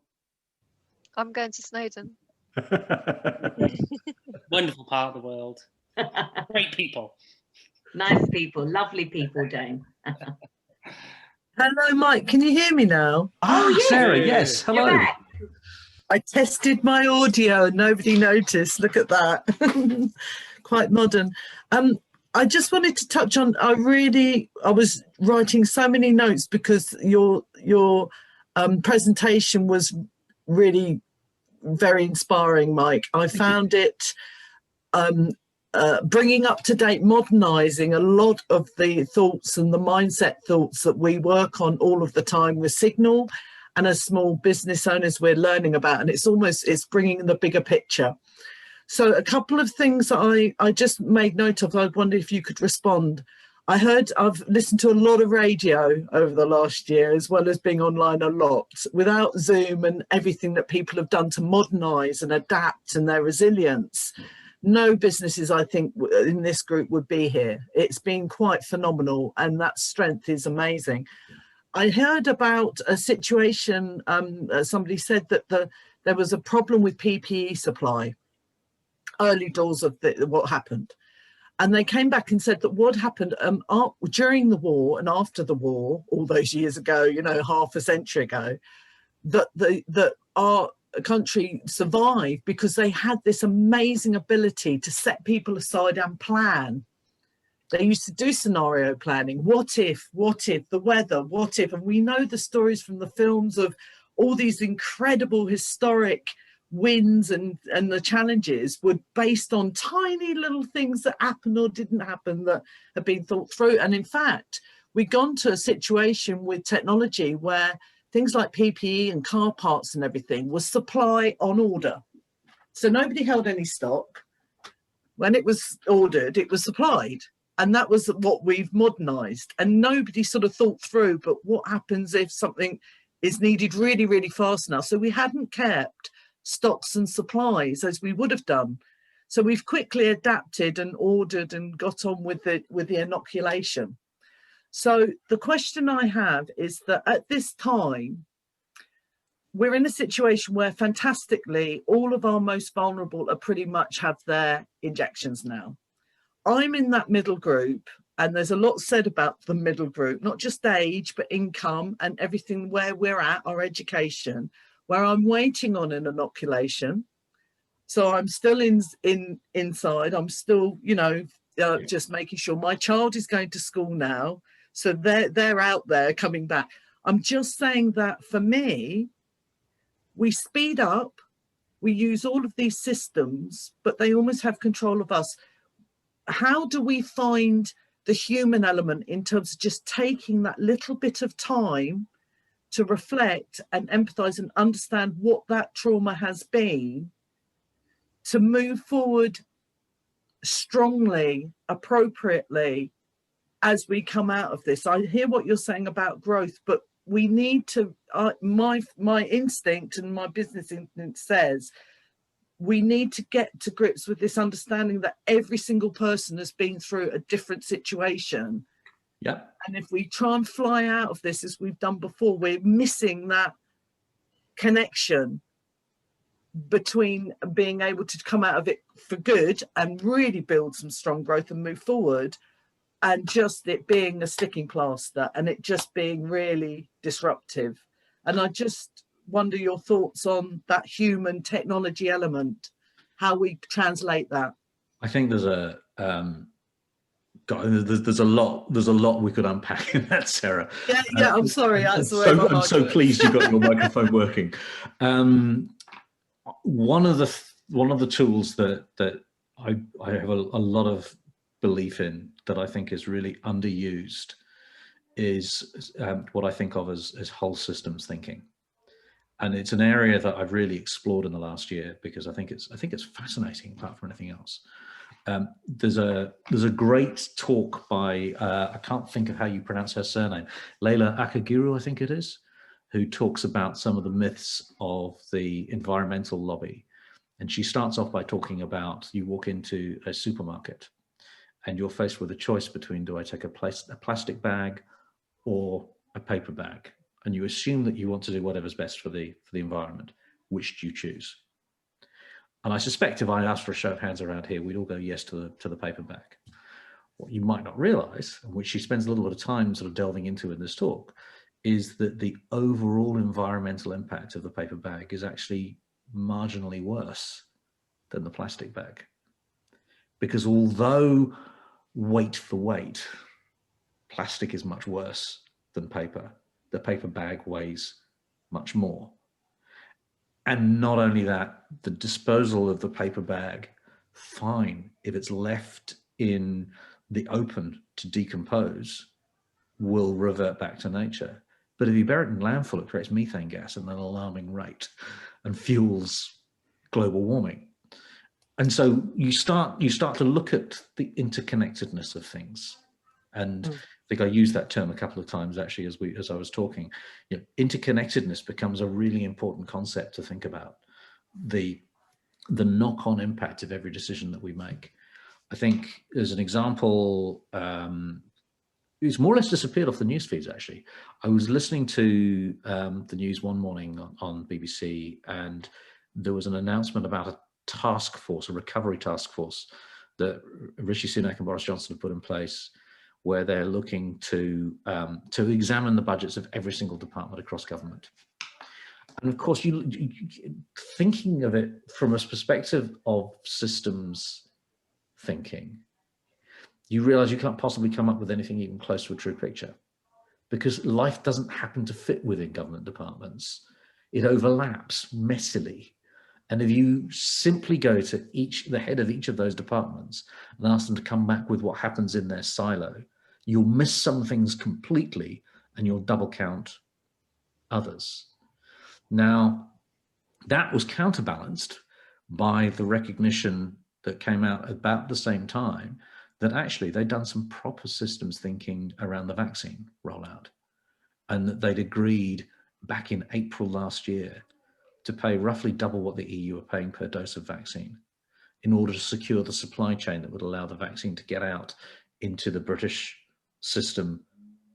I'm going to Snowdon. Wonderful part of the world. Great people. Nice people, lovely people, Jane. Hello, Mike. Can you hear me now? Oh, yes. Sarah, yes. Hello. I tested my audio and nobody noticed. Look at that. Quite modern. I just wanted to touch on, I was writing so many notes because your presentation was really very inspiring, Mike. I found it bringing up to date, modernising a lot of the thoughts and the mindset thoughts that we work on all of the time with Signal, and as small business owners we're learning about, and it's bringing the bigger picture. So a couple of things that I just made note of, I wondered if you could respond. I've listened to a lot of radio over the last year, as well as being online a lot. Without Zoom and everything that people have done to modernise and adapt and their resilience, no businesses, I think, in this group would be here. It's been quite phenomenal, and that strength is amazing. I heard about a situation, somebody said that there was a problem with PPE supply, early doors of what happened. And they came back and said that what happened during the war and after the war, all those years ago, half a century ago, that our country survived because they had this amazing ability to set people aside and plan. They used to do scenario planning. What if, the weather, what if? And we know the stories from the films of all these incredible historic wins and the challenges were based on tiny little things that happened or didn't happen that have been thought through. And in fact, we've gone to a situation with technology where things like PPE and car parts and everything was supply on order. So nobody held any stock. When it was ordered, it was supplied. And that was what we've modernised. And nobody sort of thought through, but what happens if something is needed really, really fast now? So we hadn't kept stocks and supplies as we would have done. So we've quickly adapted and ordered and got on with the inoculation. So the question I have is that at this time, we're in a situation where fantastically, all of our most vulnerable are pretty much have their injections now. I'm in that middle group, and there's a lot said about the middle group, not just age, but income and everything where we're at, our education, where I'm waiting on an inoculation. So I'm still inside. I'm still, just making sure my child is going to school now. So they're out there coming back. I'm just saying that for me, we speed up, we use all of these systems, but they almost have control of us. How do we find the human element in terms of just taking that little bit of time to reflect and empathize and understand what that trauma has been, to move forward strongly, appropriately, as we come out of this? I hear what you're saying about growth, but we need to, my instinct and my business instinct says, we need to get to grips with this understanding that every single person has been through a different situation. Yeah. And if we try and fly out of this as we've done before, we're missing that connection between being able to come out of it for good and really build some strong growth and move forward, and just it being a sticking plaster and it just being really disruptive. And I just wonder your thoughts on that human technology element, how we translate that. I think there's a there's a lot we could unpack in that, Sarah. Yeah, I'm sorry. That's the way I'm so pleased you got your microphone working. One of the tools that I have a lot of belief in, that I think is really underused, is what I think of as whole systems thinking. And it's an area that I've really explored in the last year, because I think it's fascinating apart from anything else. There's a great talk by I can't think of how you pronounce her surname, Leila Akaguru, I think it is, who talks about some of the myths of the environmental lobby. And she starts off by talking about, you walk into a supermarket and you're faced with a choice between, do I take a plastic bag or a paper bag? And you assume that you want to do whatever's best for the environment. Which do you choose? And I suspect if I asked for a show of hands around here, we'd all go yes to the paper bag. What you might not realize, and which she spends a little bit of time sort of delving into in this talk, is that the overall environmental impact of the paper bag is actually marginally worse than the plastic bag. Because although weight for weight, plastic is much worse than paper, the paper bag weighs much more. And not only that, the disposal of the paper bag, fine, if it's left in the open to decompose, will revert back to nature. But if you bury it in landfill, it creates methane gas at an alarming rate and fuels global warming. And so you start to look at the interconnectedness of things. And I think I used that term a couple of times actually as I was talking. You know, interconnectedness becomes a really important concept to think about. The knock-on impact of every decision that we make. I think as an example, it's more or less disappeared off the news feeds actually. I was listening to the news one morning on BBC, and there was an announcement about a task force, a recovery task force that Rishi Sunak and Boris Johnson have put in place, where they're looking to examine the budgets of every single department across government. And of course, you thinking of it from a perspective of systems thinking, you realize you can't possibly come up with anything even close to a true picture, because life doesn't happen to fit within government departments. It overlaps messily. And if you simply go to the head of each of those departments and ask them to come back with what happens in their silo, you'll miss some things completely and you'll double count others. Now, that was counterbalanced by the recognition that came out about the same time that actually they'd done some proper systems thinking around the vaccine rollout, and that they'd agreed back in April last year to pay roughly double what the EU are paying per dose of vaccine in order to secure the supply chain that would allow the vaccine to get out into the British system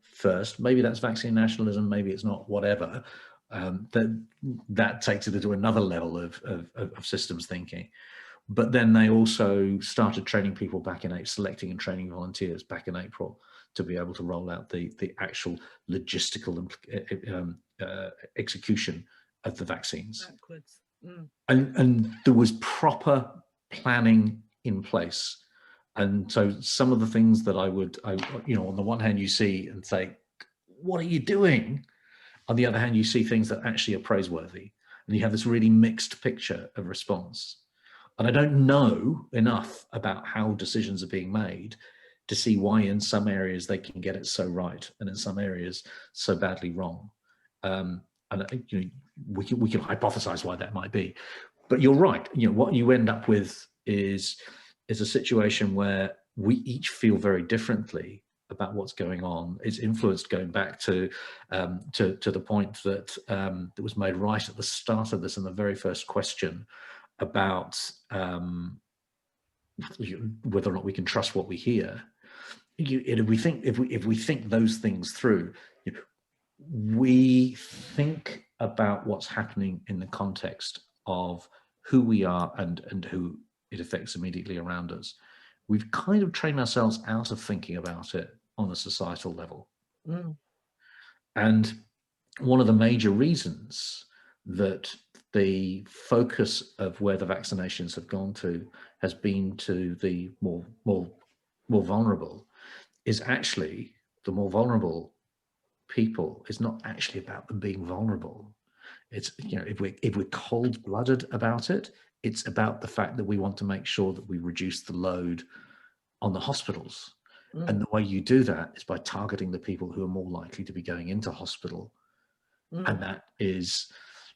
first. Maybe that's vaccine nationalism, maybe it's not, whatever. That takes it to another level of systems thinking. But then they also started training people back in selecting and training volunteers back in April to be able to roll out the actual logistical execution of the vaccines. And there was proper planning in place. And so some of the things that I on the one hand you see and say, what are you doing? On the other hand, you see things that actually are praiseworthy, and you have this really mixed picture of response. And I don't know enough about how decisions are being made to see why in some areas they can get it so right and in some areas so badly wrong. And we can hypothesize why that might be. But you're right. What you end up with is a situation where we each feel very differently about what's going on. It's influenced, going back to the point that was made right at the start of this in the very first question about whether or not we can trust what we hear. If we think those things through, we think about what's happening in the context of who we are and who it affects immediately around us, we've kind of trained ourselves out of thinking about it on a societal level. And one of the major reasons that the focus of where the vaccinations have gone to has been to the more vulnerable is actually the more vulnerable people is not actually about them being vulnerable. It's, you know, if we're cold-blooded about it, it's about the fact that we want to make sure that we reduce the load on the hospitals. And the way you do that is by targeting the people who are more likely to be going into hospital. And that is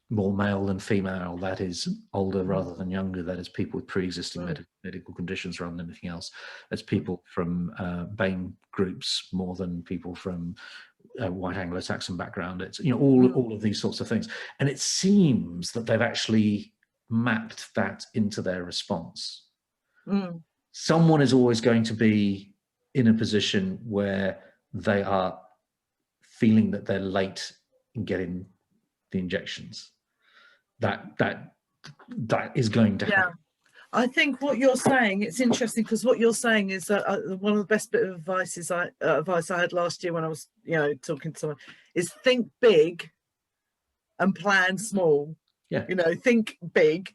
more male than female, that is older rather than younger, that is people with pre-existing medical conditions rather than anything else. That's people from BAME groups more than people from white Anglo-Saxon background. It's, you know, all of these sorts of things. And it seems that they've actually mapped that into their response. Someone is always going to be in a position where they are feeling that they're late in getting the injections. That is going to happen. I think what you're saying, it's interesting because what you're saying is that one of the best bit of advice I had last year when I was, you know, talking to someone is think big and plan small. Yeah. You know, think big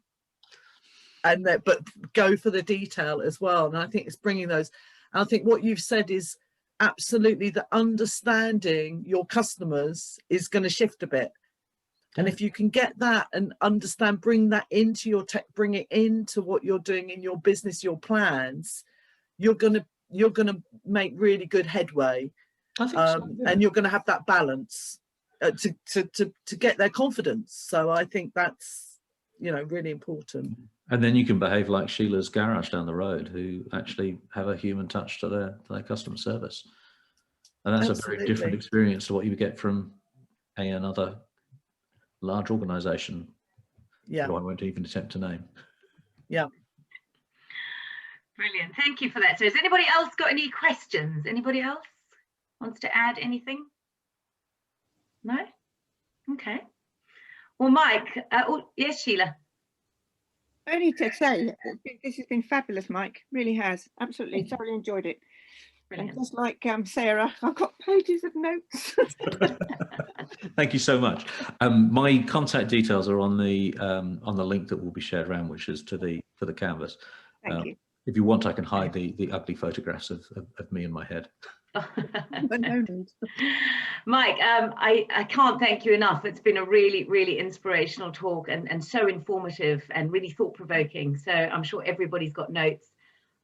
and that, but go for the detail as well. And I think it's bringing those. And I think what you've said is absolutely that understanding your customers is going to shift a bit. And if you can get that and understand, bring that into your tech, bring it into what you're doing in your business, your plans, you're gonna make really good headway. I think so, yeah. And you're going to have that balance to get their confidence. So I think that's, you know, really important. And then you can behave like Sheila's garage down the road, who actually have a human touch to their customer service. And that's Absolutely. a very different experience to what you would get from another large organization. Yeah. That I won't even attempt to name. Yeah. Brilliant. Thank you for that. So has anybody else got any questions? Anybody else wants to add anything? No? Okay. Well, Mike, oh, yes, Sheila. Only to say, this has been fabulous, Mike. Really has. Absolutely. Thoroughly enjoyed it. Brilliant. And just like Sarah, I've got pages of notes. Thank you so much. My contact details are on the link that will be shared around, which is for the canvas. Thank you. If you want, I can hide the ugly photographs of me and my head. Mike, I can't thank you enough. It's been a really, really inspirational talk and so informative and really thought-provoking. So I'm sure everybody's got notes.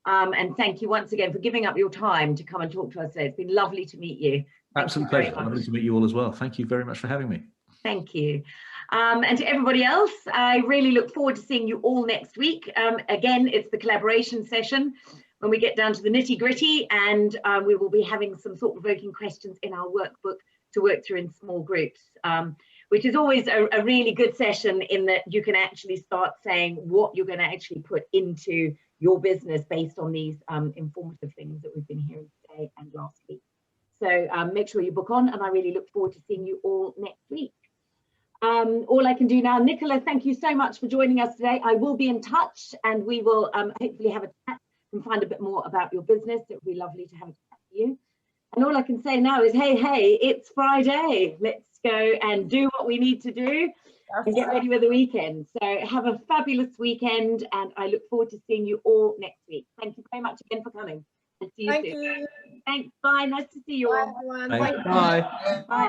And thank you once again for giving up your time to come and talk to us today. It's been lovely to meet you. Absolute pleasure. Lovely to meet you all as well. Thank you very much for having me. Thank you. And to everybody else, I really look forward to seeing you all next week. Again, it's the collaboration session when we get down to the nitty-gritty, and we will be having some thought-provoking questions in our workbook to work through in small groups, which is always a really good session in that you can actually start saying what you're going to actually put into your business based on these informative things that we've been hearing today and last week. So make sure you book on, and I really look forward to seeing you all next week. All I can do now, Nicola, thank you so much for joining us today. I will be in touch, and we will hopefully have a chat and find a bit more about your business. It would be lovely to have a chat with you. And all I can say now is, hey, it's Friday. Let's go and do what we need to do and get ready for the weekend. So have a fabulous weekend, and I look forward to seeing you all next week. Thank you very much again for coming. And see you soon. Thanks. Bye. Nice to see you all. Bye, everyone. Bye. Bye. Bye.